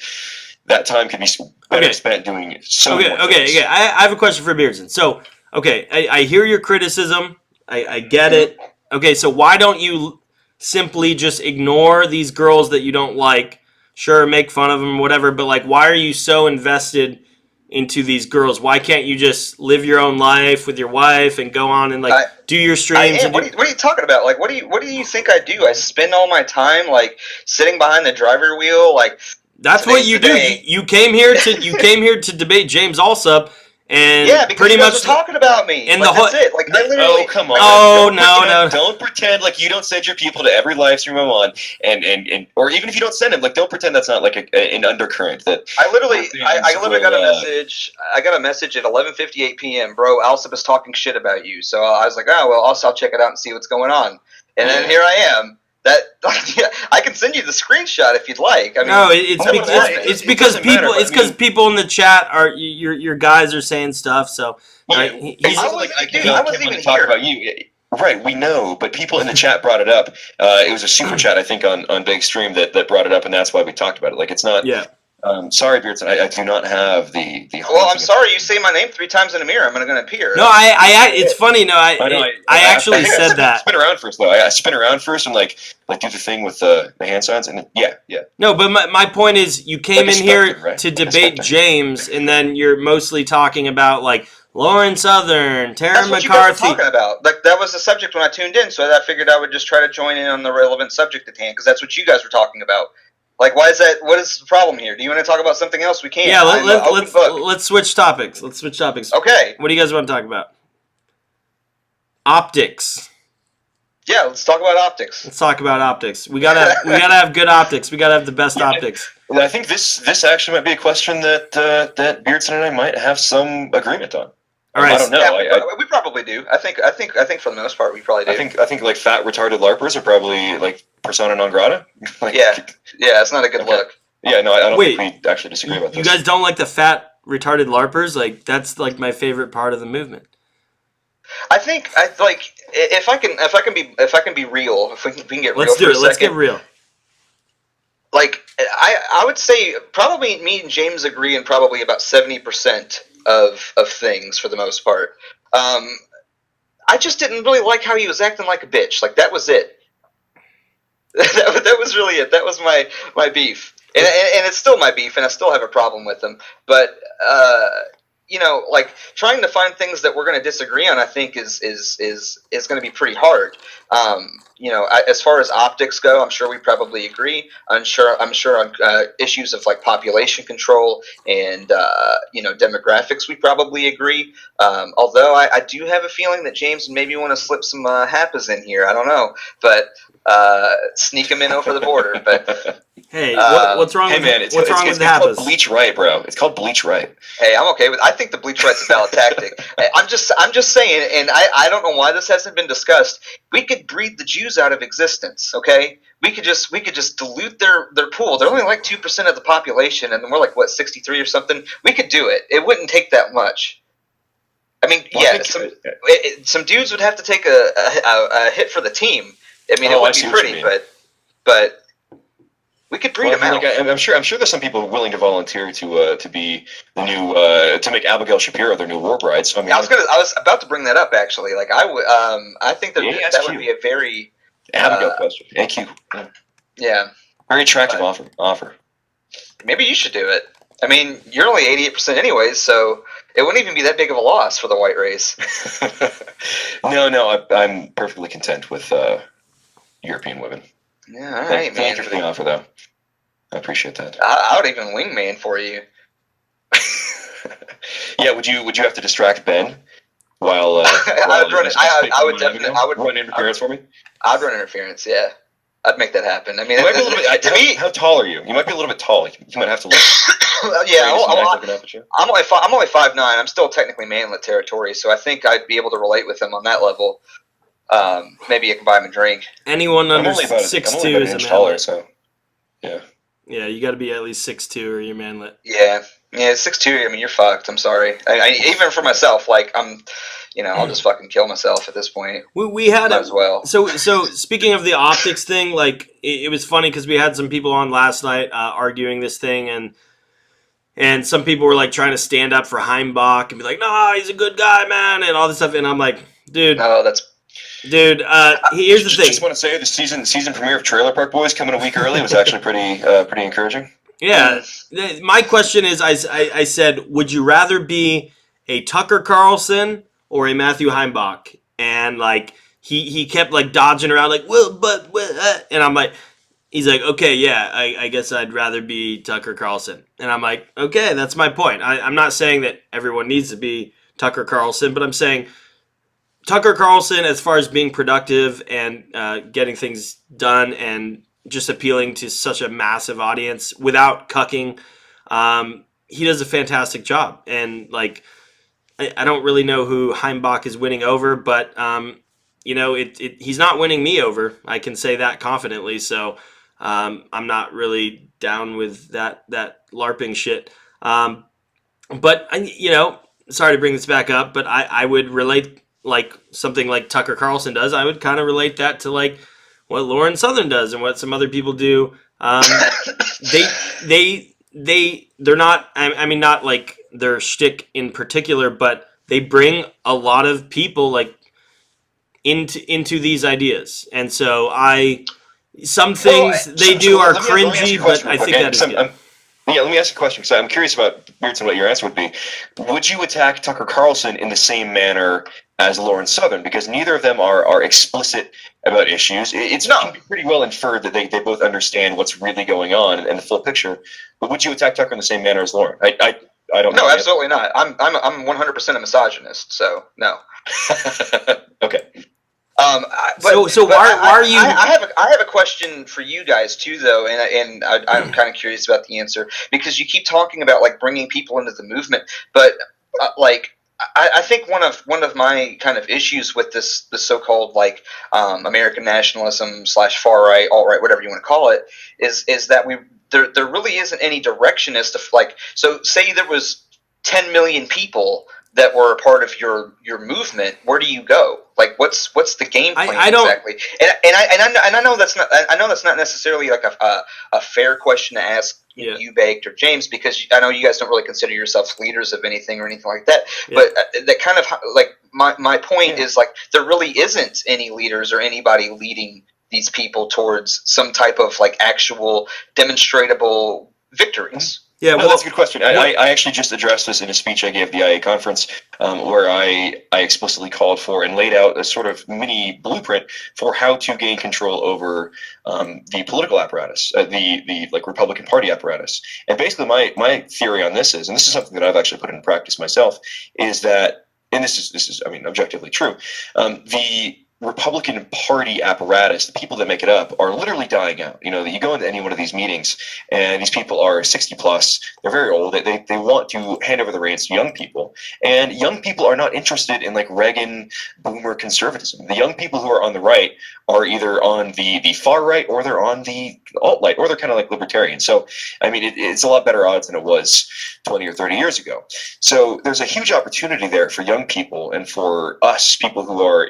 That time could be better spent doing so many more things. Okay. I have a question for Beardson. So, okay, I hear your criticism. I get it. Okay, so why don't you simply just ignore these girls that you don't like? Sure, make fun of them, whatever. But like, why are you so invested into these girls? Why can't you just live your own life with your wife and go on and like do your streams? What are you talking about? Like, what do you think I do? I spend all my time like sitting behind the driver wheel. Like that's what you do. You came here to debate James Allsup. And because pretty you guys much were talking about me. And that's it. Like I literally. Oh come on! No! Don't pretend like you don't send your people to every live stream I'm on, and or even if you don't send them, like don't pretend that's not like an undercurrent. That I literally got a message. I got a message at 11:58 p.m. Bro, Allsup is talking shit about you. So I was like, I'll check it out and see what's going on. And then here I am. I can send you the screenshot if you'd like. I mean, no, it's because people in the chat are your guys are saying stuff. So I wasn't even here. Talk about you. Right, we know, but people in the chat brought it up. It was a super chat, I think, on Big Stream that brought it up, and that's why we talked about it. Like, it's not. Yeah. Sorry, Beardson, I do not have the. Well, I'm sorry. You say my name 3 times in a mirror, I'm going to appear. No, it's funny. No, I actually said that. Spin around first, though. I spin around first and like do the thing with the hand signs, and yeah. No, but my point is, you came Like a in here specter, right? to Like a debate specter. James, and then you're mostly talking about like Lauren Southern, Tara That's what you guys McCarthy. were talking about. Like, that was the subject when I tuned in, so I figured I would just try to join in on the relevant subject at hand, because that's what you guys were talking about. Like, why is that? What is the problem here? Do you want to talk about something else? We can. Yeah, I'm an open book. let's switch topics. Okay. What do you guys want to talk about? Optics. Yeah, let's talk about optics. Let's talk about optics. We gotta have good optics. We gotta have the best optics. I think this actually might be a question that Beardson and I might have some agreement on. All right. I don't know. Yeah, we probably do. I think for the most part we probably do. I think like fat retarded LARPers are probably like persona non grata. Like, yeah, it's not a good look. Yeah, no, I don't Wait, think we actually disagree about this. You guys don't like the fat retarded LARPers? Like, that's like my favorite part of the movement. I think if I can be real, if we can get real. Let's do for it. a Let's second, get real. Like, I would say probably me and James agree in probably about 70% of things for the most part. I just didn't really like how he was acting like a bitch. Like, that was it. that was really it. That was my beef, and it's still my beef, and I still have a problem with him. But like, trying to find things that we're going to disagree on, I think is going to be pretty hard. As far as optics go, I'm sure we probably agree. I'm sure on issues of like population control and demographics, we probably agree. Although I do have a feeling that James maybe want to slip some HAPAs in here. I don't know, but sneak them in over the border. But hey, what's wrong? Hey man, what's wrong with the it's called HAPAs? bleach right, bro. It's called bleach right. hey, I'm okay with. I think the bleach right's a valid tactic. I'm just saying, and I don't know why this hasn't been discussed. We could breed the Jews out of existence. Okay, we could just dilute their pool. They're only like 2% of the population, and we're like, what, 63 or something. We could do it. It wouldn't take that much. I mean, Well, some dudes would have to take a hit for the team. I mean, it would see be what you pretty, mean. but we could breed them out. Like, I'm sure there's some people willing to volunteer to be the new to make Abigail Shapiro their new war bride. So I mean, I was about to bring that up actually. Like, I think that Yeah, that that's would be a very Abigail question. Thank you. yeah. Very attractive offer. Maybe you should do it. I mean, you're only 88% anyways, so it wouldn't even be that big of a loss for the white race. No, I'm perfectly content with European women. Yeah, all right, man. Thank you for the offer, though. I appreciate that. I would even wingman for you. Yeah, would you have to distract Ben while? I would run it. I would definitely. I would run interference for me. I'd run interference. Yeah, I'd make that happen. I mean, You might be a little bit, to me, how tall are you? You might be a little bit tall. You might have to look. yeah. Looking up at you. I'm only 5'9". I'm still technically manlet territory, so I think I'd be able to relate with him on that level. Maybe I can buy him a drink. Anyone under I'm only about 6'2" an is a inch taller, manlet. so yeah. Yeah, you got to be at least 6'2" or you're manlet. Yeah, 6'2". I mean, you're fucked. I'm sorry. Even for myself, like, I'll just fucking kill myself at this point. We had Might as well. So speaking of the optics thing, like it was funny because we had some people on last night arguing this thing, and some people were like trying to stand up for Heimbach and be like, "No, he's a good guy, man," and all this stuff. And I'm like, dude, No, that's. dude. Here's the thing. Just want to say the season premiere of Trailer Park Boys coming a week early was actually pretty encouraging. Yeah, my question is, I said, would you rather be a Tucker Carlson or a Matthew Heimbach? And like he kept like dodging around, like, well, but and I'm like, he's like, okay, yeah, I guess I'd rather be Tucker Carlson. And I'm like, okay, that's my point. I'm not saying that everyone needs to be Tucker Carlson, but I'm saying Tucker Carlson, as far as being productive and getting things done and just appealing to such a massive audience without cucking, he does a fantastic job. And like, I don't really know who Heimbach is winning over, but he's not winning me over. I can say that confidently. So I'm not really down with that LARPing shit. But sorry to bring this back up, but I would relate like something like Tucker Carlson does, I would kind of relate that to like what Lauren Southern does and what some other people do. They're not. I mean, not like their shtick in particular, but they bring a lot of people like into these ideas, and so some things they do are cringy, but I think that is good. Yeah, let me ask you a question because I'm curious about Beardson, what your answer would be. Would you attack Tucker Carlson in the same manner as Lawrence Southern? Because neither of them are explicit about issues. It can be pretty well inferred that they both understand what's really going on and the full picture. But would you attack Tucker in the same manner as Lauren? I don't know. No, absolutely not. I'm 100% a misogynist, so no. Okay. So why are you? I have a question for you guys too, though, and I'm kind of curious about the answer because you keep talking about like bringing people into the movement, but like I think one of my kind of issues with this so-called like American nationalism / far right, alt right, whatever you want to call it, is that there really isn't any direction as to like, so say there was 10 million people that were a part of your movement. Where do you go? Like, what's the game plan exactly? And I know that's not necessarily like a fair question to ask you, Baked, or James, because I know you guys don't really consider yourselves leaders of anything or anything like that. Yeah. But that kind of like my point is like there really isn't any leaders or anybody leading these people towards some type of like actual demonstrable victories. Yeah, well, that's a good question. I actually just addressed this in a speech I gave at the IA conference, where I explicitly called for and laid out a sort of mini blueprint for how to gain control over the political apparatus, the like Republican Party apparatus. And basically, my theory on this is, and this is something that I've actually put into practice myself, is that, and this is I mean, objectively true, the Republican Party apparatus, the people that make it up, are literally dying out. You know, you go into any one of these meetings, and these people are 60 plus. They're very old. They want to hand over the reins to young people, and young people are not interested in like Reagan boomer conservatism. The young people who are on the right are either on the far right or they're on the alt right, or they're kind of like libertarian. So, I mean, it's a lot better odds than it was 20 or 30 years ago. So there's a huge opportunity there for young people and for us, people who are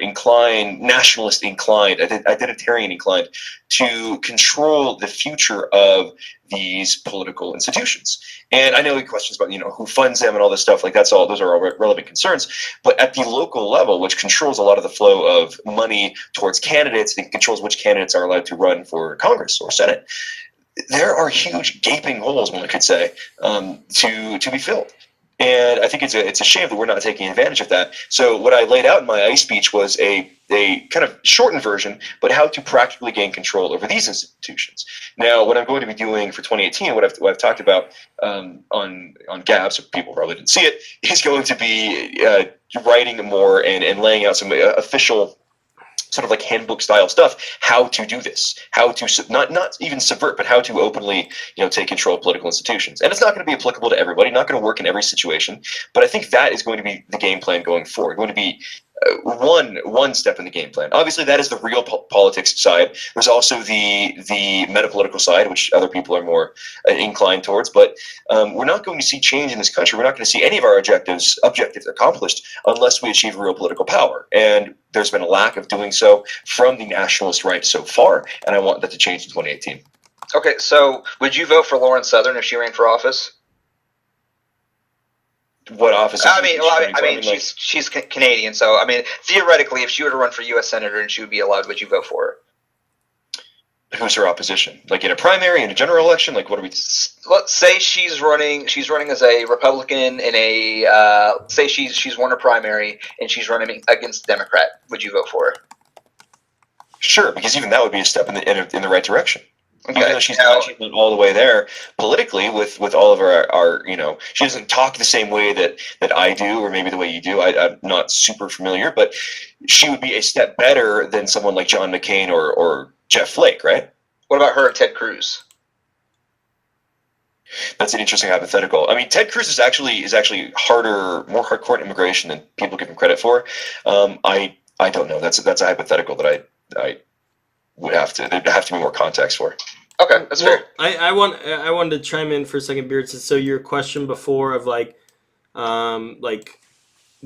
nationalist inclined, identitarian inclined, to control the future of these political institutions. And I know the questions about, who funds them and all this stuff, like those are all relevant concerns. But at the local level, which controls a lot of the flow of money towards candidates and controls which candidates are allowed to run for Congress or Senate, there are huge gaping holes, one could say, to be filled. And I think it's a shame that we're not taking advantage of that. So what I laid out in my ICE speech was a kind of shortened version, but how to practically gain control over these institutions. Now, what I'm going to be doing for 2018, what I've talked about on Gab, so people probably didn't see it, is going to be writing more and laying out some official sort of like handbook style stuff, how to do this, how to not even subvert, but how to openly, take control of political institutions. And it's not going to be applicable to everybody, not going to work in every situation, but I think that is going to be the game plan going forward, going to be one step in the game plan. Obviously, that is the real politics side. There's also the metapolitical side, which other people are more inclined towards. But we're not going to see change in this country. We're not going to see any of our objectives accomplished unless we achieve real political power. And there's been a lack of doing so from the nationalist right so far, and I want that to change in 2018. Okay, so would you vote for Lauren Southern if she ran for office? What office? She's Canadian, so I mean, theoretically, if she were to run for U.S. senator and she would be allowed, would you vote for her? Who's her opposition? Like in a primary, in a general election? Like what are we? Let's say she's running as a Republican in a say she's won a primary and she's running against a Democrat. Would you vote for her? Sure, because even that would be a step in the right direction. Okay. Even though she's not all the way there politically with all of our she doesn't talk the same way that I do, or maybe the way you do. I'm not super familiar, but she would be a step better than someone like John McCain or Jeff Flake, right? What about her and Ted Cruz? That's an interesting hypothetical. I mean, Ted Cruz is actually more hardcore in immigration than people give him credit for. I don't know. That's a hypothetical that I would there'd have to be more context for. Okay, that's fair. I wanted to chime in for a second, Beardson. So your question before of like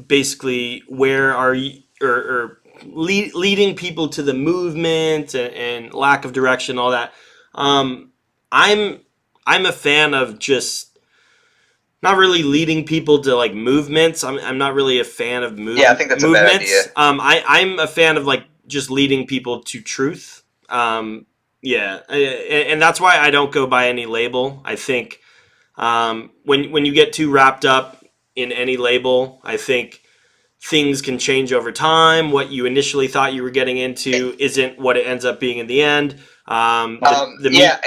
basically where are you, or leading people to the movement and lack of direction, all that. I'm a fan of just not really leading people to like movements. I'm not really a fan of Yeah, I think that's a bad idea. movements. I'm a fan of like just leading people to truth. Yeah, and that's why I don't go by any label. I think when you get too wrapped up in any label, I think things can change over time. What you initially thought you were getting into isn't what it ends up being in the end. Yeah,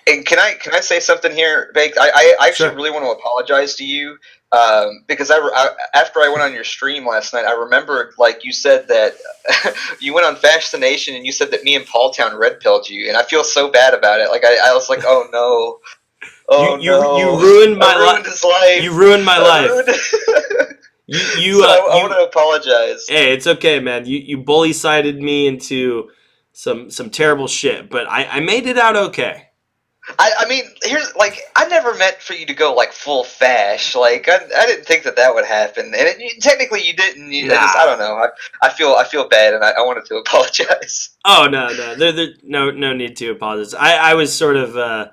and can I say something here, Baked? I actually Sure. really want to apologize to you because after I went on your stream last night, I remembered like you said that you went on Fascination and you said that me and Paul Town red pilled you, and I feel so bad about it. Like I was like, oh no, You ruined my ruined his life. You ruined my life. So I want to apologize. Hey, it's okay, man. You bully sided me into some terrible shit, but I made it out okay. I mean, here's like I never meant for you to go like full fash. Like I didn't think that would happen, and technically you didn't. I don't know. I feel bad, and I wanted to apologize. Oh no, there no need to apologize. I was sort of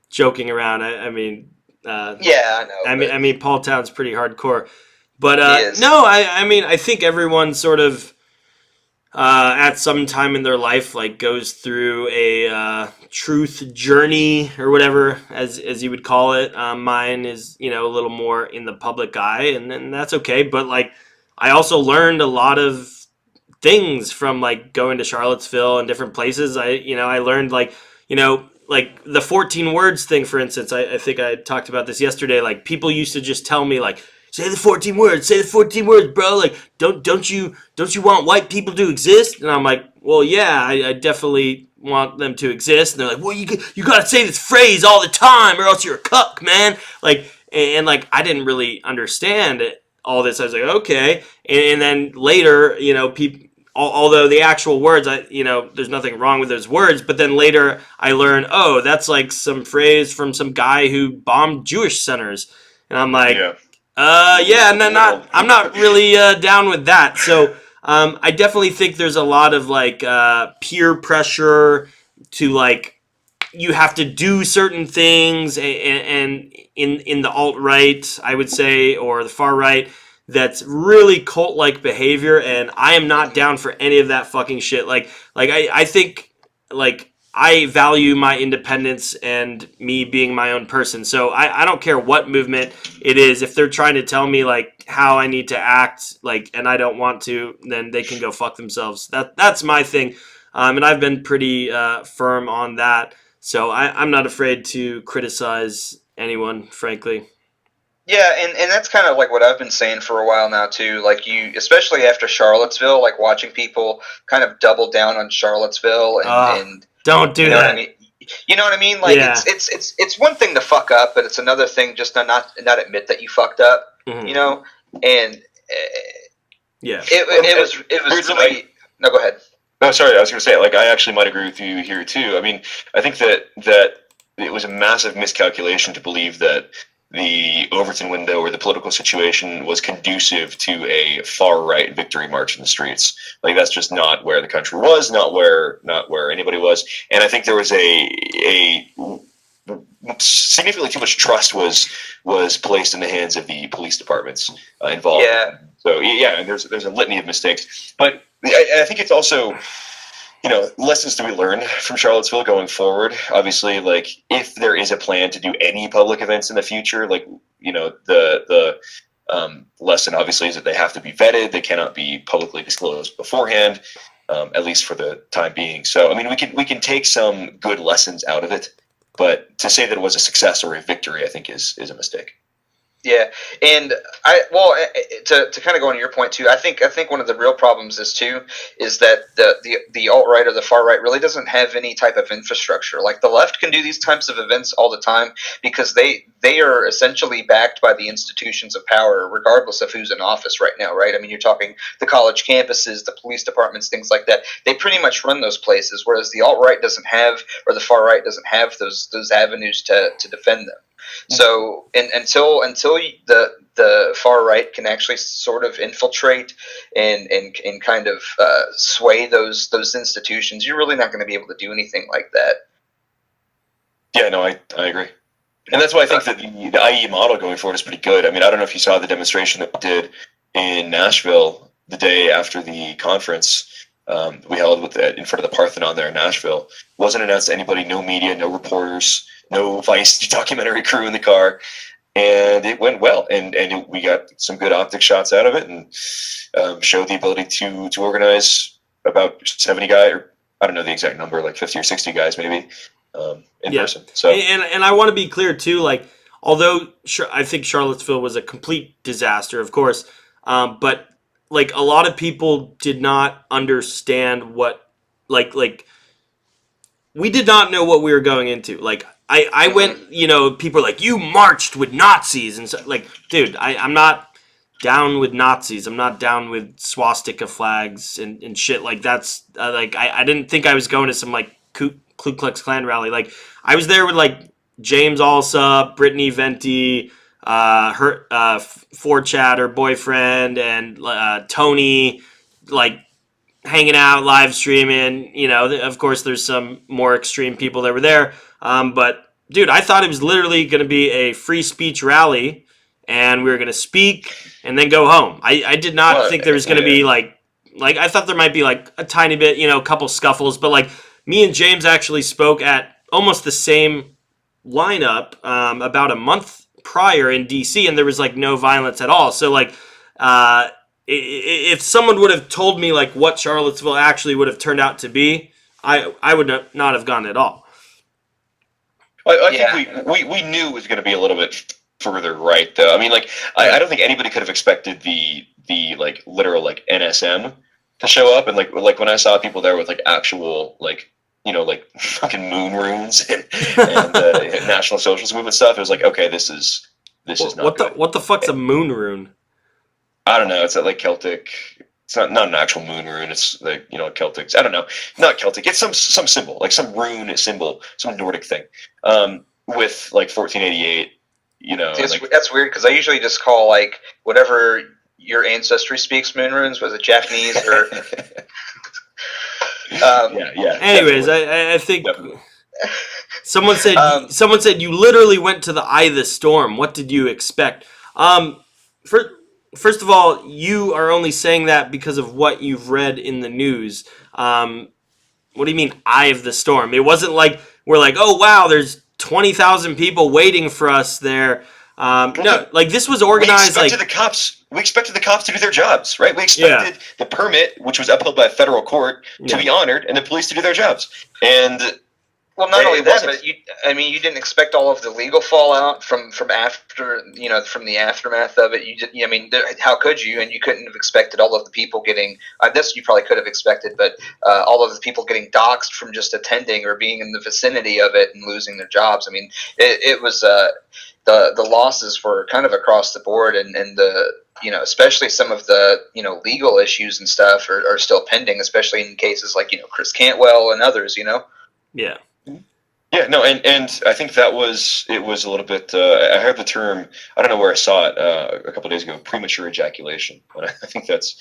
joking around. I mean, yeah, I know. I mean, Paul Town's pretty hardcore, but He is. no, I mean, I think everyone sort of at some time in their life like goes through a truth journey or whatever, as you would call it. Mine is a little more in the public eye, and that's okay. But like, I also learned a lot of things from like going to Charlottesville and different places. I learned like the 14 words thing, for instance. I think I talked about this yesterday. Like, people used to just tell me like, say the 14 words, bro. Like, don't you want white people to exist? And I'm like, well, yeah, I definitely want them to exist. And they're like, well, you gotta say this phrase all the time, or else you're a cuck, man. Like, and like, I didn't really understand all this. I was like, okay. And then later, people. Although the actual words, there's nothing wrong with those words, but then later I learned, oh, that's like some phrase from some guy who bombed Jewish centers, and I'm like, I'm not really down with that. So I definitely think there's a lot of like peer pressure to like you have to do certain things, and in the alt-right, I would say, or the far right, that's really cult-like behavior, and I am not down for any of that fucking shit. I think like I value my independence and me being my own person. So I don't care what movement it is. If they're trying to tell me like how I need to act, like, and I don't want to, then they can go fuck themselves. That's my thing, and I've been pretty firm on that. So I'm not afraid to criticize anyone, frankly. Yeah, and that's kind of like what I've been saying for a while now too. Like you, especially after Charlottesville, like watching people kind of double down on Charlottesville and don't do that. What I mean? You know what I mean? Like yeah. it's one thing to fuck up, but it's another thing just to not admit that you fucked up. Mm-hmm. You know, and yeah, it was really. No, go ahead. No, sorry, I was going to say, like, I actually might agree with you here too. I mean, I think that it was a massive miscalculation to believe that the Overton window or the political situation was conducive to a far-right victory march in the streets. Like, that's just not where the country was, not where anybody was. And I think there was a significantly too much trust was placed in the hands of the police departments involved. Yeah. So yeah, and there's a litany of mistakes, but I think it's also, lessons to be learned from Charlottesville going forward. Obviously, like, if there is a plan to do any public events in the future, like, the lesson obviously is that they have to be vetted. They cannot be publicly disclosed beforehand, at least for the time being. So, I mean, we can take some good lessons out of it, but to say that it was a success or a victory, I think is a mistake. Yeah, and to kind of go on your point too, I think one of the real problems is that the alt right or the far right really doesn't have any type of infrastructure. Like, the left can do these types of events all the time because they are essentially backed by the institutions of power, regardless of who's in office right now, right? I mean, you're talking the college campuses, the police departments, things like that. They pretty much run those places, whereas the alt right doesn't have, or the far right doesn't have those avenues to defend them. So, and until the far right can actually sort of infiltrate and kind of sway those institutions, you're really not going to be able to do anything like that. Yeah, no, I agree. And that's why I think that the IE model going forward is pretty good. I mean, I don't know if you saw the demonstration that we did in Nashville the day after the conference we held in front of the Parthenon there in Nashville. Wasn't announced to anybody, no media, no reporters, no Vice documentary crew in the car. And it went well, and we got some good optic shots out of it, and showed the ability to organize about 70 guys, or I don't know the exact number, like 50 or 60 guys maybe, in person. So, and I want to be clear too, like, although I think Charlottesville was a complete disaster, of course, but like a lot of people did not understand what, like we did not know what we were going into. Like I went, people are like, you marched with Nazis, and so, like, dude, I'm not down with Nazis. I'm not down with swastika flags and shit. Like, that's like I didn't think I was going to some like Ku Klux Klan rally. Like, I was there with like James Allsup, Brittany Venti, her Chat, her boyfriend, and Tony, like, hanging out, live streaming. Of course, there's some more extreme people that were there. But dude, I thought it was literally going to be a free speech rally, and we were going to speak and then go home. I did not think there was going to be like I thought there might be like a tiny bit, a couple scuffles, but like me and James actually spoke at almost the same lineup about a month prior in DC, and there was like no violence at all. So like if someone would have told me like what Charlottesville actually would have turned out to be, I would not have gone at all. I think we knew it was going to be a little bit further right, though. I mean, like, I don't think anybody could have expected the like literal like NSM to show up, and like when I saw people there with like actual like fucking moon runes and National Socialist Movement stuff, it was like, okay, this is not good. What the fuck's a moon rune? I don't know. It's like Celtic. It's not an actual moon rune. It's like Celtic. I don't know. Not Celtic. It's some symbol, like some rune symbol, some Nordic thing. With like 1488. That's weird, because I usually just call like whatever your ancestry speaks moon runes. Was it Japanese or? Yeah. Anyways, I think someone said you literally went to the eye of the storm. What did you expect? First of all, you are only saying that because of what you've read in the news. What do you mean, eye of the storm? It wasn't like we're like, oh wow, there's 20,000 people waiting for us there. No, like this was organized. We expected the cops to do their jobs, right? We expected the permit, which was upheld by a federal court, to be honored, and the police to do their jobs. And well, not only that, but you didn't expect all of the legal fallout from after, from the aftermath of it. How could you? And you couldn't have expected all of the people getting. This you probably could have expected, but all of the people getting doxxed from just attending or being in the vicinity of it and losing their jobs. I mean, it was the losses were kind of across the board, and the especially some of the legal issues and stuff are still pending, especially in cases like Chris Cantwell and others. Yeah. Yeah, no, and I think it was a little bit. I heard the term. I don't know where I saw it a couple of days ago. Premature ejaculation. But I think that's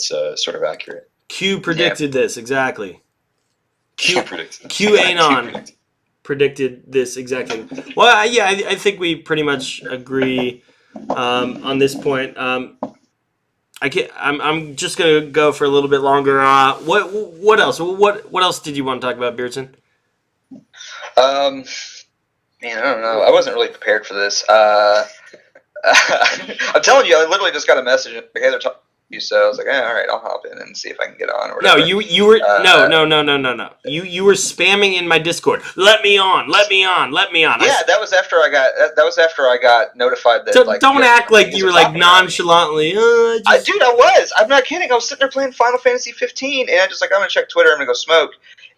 sort of accurate. Q predicted this exactly. Predicted. QAnon predicted this exactly. Well, I think we pretty much agree on this point. I'm just gonna go for a little bit longer. What else? What else did you want to talk about, Beardson? Man, I don't know. I wasn't really prepared for this. I'm telling you, I literally just got a message. Like, hey, they're talking to you, so I was like, all right, I'll hop in and see if I can get on. Or whatever. No, you were no. You were spamming in my Discord. Let me on. Yeah, that was after I got notified that. So don't act like you were like nonchalantly. Dude, I was. I'm not kidding. I was sitting there playing Final Fantasy 15, and I'm gonna check Twitter. I'm gonna go smoke.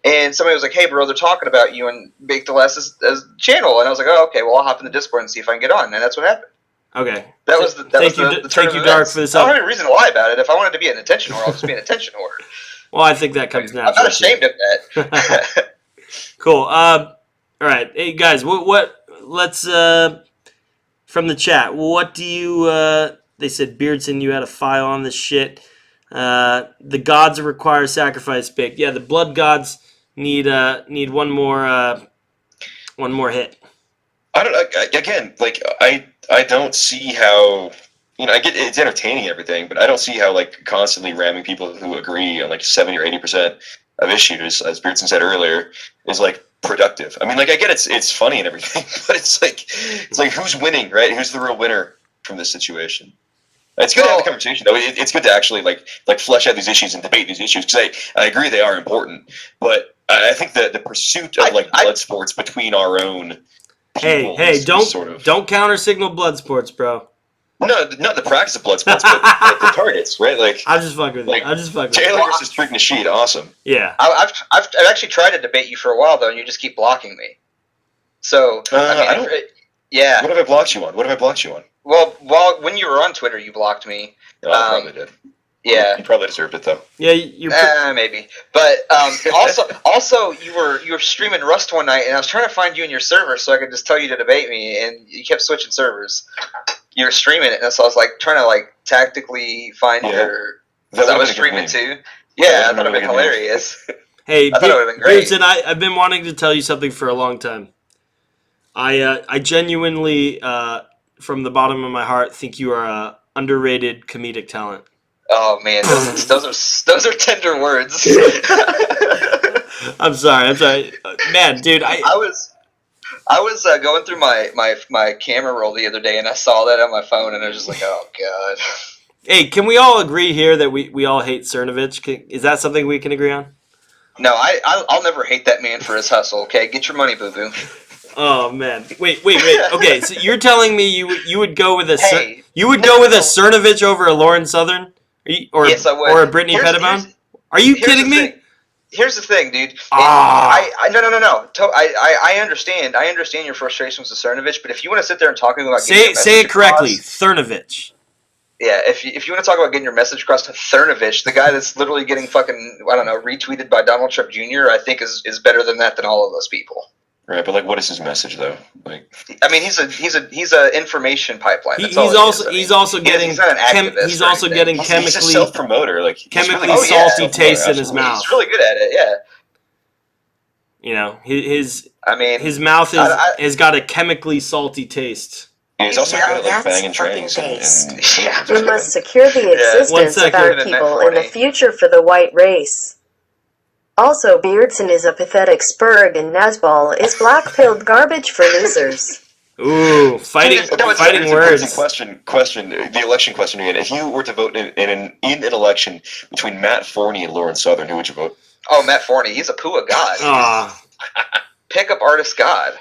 And somebody was like, hey, bro, they're talking about you and Bake the Less's channel. And I was like, oh, okay, well, I'll hop in the Discord and see if I can get on. And that's what happened. Okay. That was the Thank you, Dark, for this. I don't have any reason to lie about it. If I wanted to be an attention whore, I'll just be an attention whore. Well, I think that comes naturally. I'm not ashamed of that. Cool. All right. Hey, guys, what let's from the chat. What do you? They said Beardson, you had a file on this shit. The gods require sacrifice pick. Yeah, the blood gods need one more hit. I don't. Again, like I don't see how. I get it's entertaining and everything, but I don't see how like constantly ramming people who agree on like 70 or 80% of issues, as Beardson said earlier, is like productive. I mean, like I get it's funny and everything, but it's like who's winning, right? Who's the real winner from this situation? It's good to have the conversation, though. It's good to actually like flesh out these issues and debate these issues because I agree they are important, but I think the pursuit of blood sports between our own. Hey! Don't counter signal blood sports, bro. No, not the practice of blood sports, but the targets, right? Like I'm just fucking with you. Taylor versus Freak Nasheed, awesome. Yeah. I've actually tried to debate you for a while though, and you just keep blocking me. So yeah. What have I blocked you on? Well, when you were on Twitter, you blocked me. Oh, I probably did. Yeah. You probably deserved it though. Yeah, you. Maybe. But also you were streaming Rust one night, and I was trying to find you in your server so I could just tell you to debate me, and you kept switching servers. You were streaming it, and so I was like trying to like tactically find your. Because I was streaming too. Yeah, I thought it would be hilarious. Hey, I thought it would have been great. Beardson, I've been wanting to tell you something for a long time. I genuinely, from the bottom of my heart, think you are a underrated comedic talent. Oh man, those are tender words. I'm sorry, man, dude. I was going through my camera roll the other day, and I saw that on my phone, and I was just like, oh god. Hey, can we all agree here that we all hate Cernovich? Is that something we can agree on? No, I'll never hate that man for his hustle. Okay, get your money, boo boo. Oh man, wait. Okay, so you're telling me you would go with a Cernovich over a Lauren Southern, yes, I would. or a Brittany Pettibone? Are you kidding me? Here's the thing, dude. No. I understand. I understand your frustrations with Cernovich, but if you want to sit there and talk about say it correctly, Cernovich. Yeah, if you want to talk about getting your message across to Cernovich, the guy that's literally getting fucking retweeted by Donald Trump Jr., I think is better than that than all of those people. Right, but like, what is his message though? Like, I mean, he's a information pipeline. He's also getting chemically he's a self-promoter. Like chemically salty taste in his mouth. He's really good at it. Yeah. You know, his mouth has got a chemically salty taste. He's also good at like banging trannies. We must secure the existence of our people in the future for the white race. Also, Beardson is a pathetic spurg, and Nazball is black-pilled garbage for losers. Ooh, fighting words. Question. The election question again. If you were to vote in an election between Matt Forney and Lauren Southern, who would you vote? Oh, Matt Forney. He's a Pua god. Pickup artist god.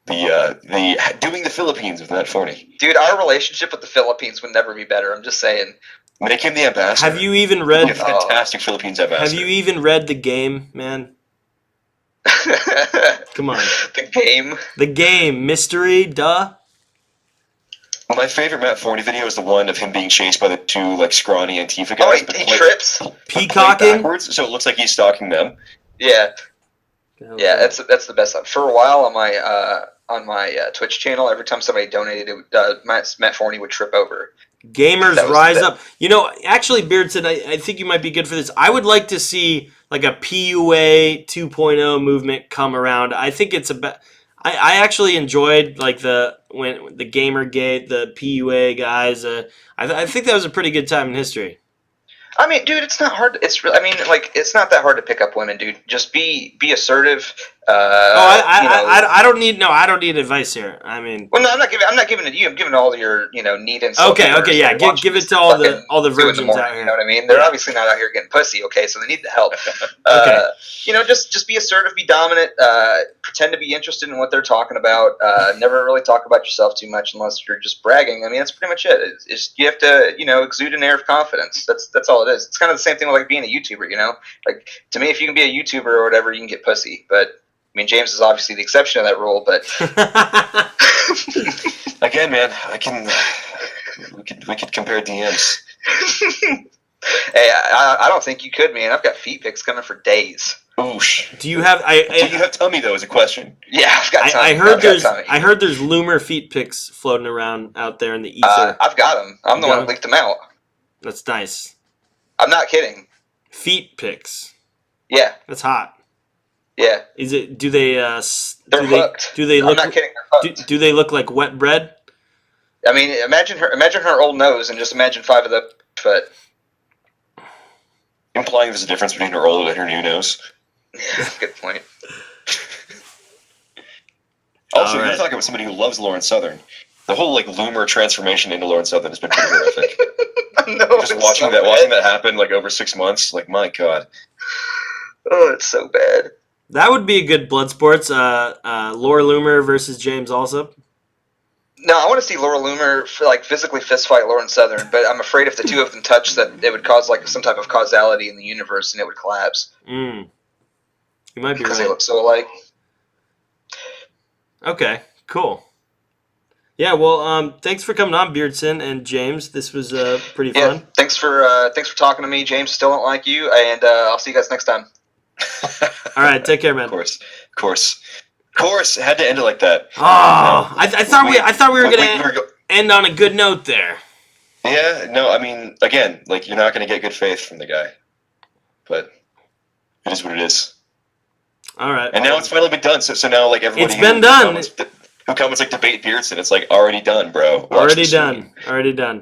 The doing the Philippines with Matt Forney. Dude, our relationship with the Philippines would never be better. I'm just saying. Make him the ambassador. Have you even read? A fantastic Philippines ambassador. Have you even read The Game, man? Come on. The Game. Mystery, duh. My favorite Matt Forney video is the one of him being chased by the two like scrawny Antifa guys. Oh, he trips. Peacocking? Backwards, so it looks like he's stalking them. Yeah. Yeah, that's the best. For a while on my Twitch channel, every time somebody donated, Matt Forney would trip over. Gamers rise up. You know, actually, Beardson, I think you might be good for this. I would like to see like a PUA 2.0 movement come around. I think it's I actually enjoyed like when the Gamergate, the PUA guys. I think that was a pretty good time in history. I mean, dude, it's not hard. It's not that hard to pick up women, dude. Just be assertive. I don't need advice here. I mean, well, no, I'm not giving it to you. I'm giving all your need and okay, yeah. Give it to all the virgins out here. You know what I mean? They're obviously not out here getting pussy. Okay, so they need the help. Okay. Just be assertive, be dominant. Pretend to be interested in what they're talking about. Never really talk about yourself too much unless you're just bragging. I mean, that's pretty much it. It's you have to exude an air of confidence. That's all it is. It's kind of the same thing with like being a YouTuber. Like to me, if you can be a YouTuber or whatever, you can get pussy. But I mean, James is obviously the exception to that rule. But again, man, we could compare DMs. Hey, I don't think you could, man. I've got feet pics coming for days. Oosh. Do you have? Do you have tummy though? Is a question. Yeah, I've got time. I heard there's. Time. I heard there's loomer feet pics floating around out there in the ether. I've got them. I'm the one that leaked them out. That's nice. I'm not kidding. Feet pics. Yeah. That's hot. Yeah. Is it? Do they? They're hooked. Do they look? I'm not kidding. They're hooked. Do they look like wet bread? I mean, imagine her old nose, and just imagine 5 of the foot. Implying there's a difference between her old and her new nose. Yeah, good point. Also, you're talking about somebody who loves Lauren Southern. The whole like loomer transformation into Lauren Southern has been pretty horrific. No, just watching that happen like over 6 months, like my god. Oh, it's so bad. That would be a good blood sports. Laura Loomer versus James Allsup. No, I want to see Laura Loomer physically fistfight Lauren Southern, but I'm afraid if the two of them touch, that it would cause like some type of causality in the universe, and it would collapse. You might be because right. they look so alike. Okay, cool. Yeah, well, thanks for coming on, Beardson and James. This was pretty fun. Yeah, thanks for talking to me, James. Still don't like you, and I'll see you guys next time. All right, take care, man. Of course, had to end it like that. Oh, I thought we were gonna end on a good note there. Yeah, no, I mean, again, like you're not gonna get good faith from the guy, but it is what it is. All right, and now it's finally been done. So now, like everybody, it's been done. Who comments like debate Beardson? It's like already done, bro. Already done.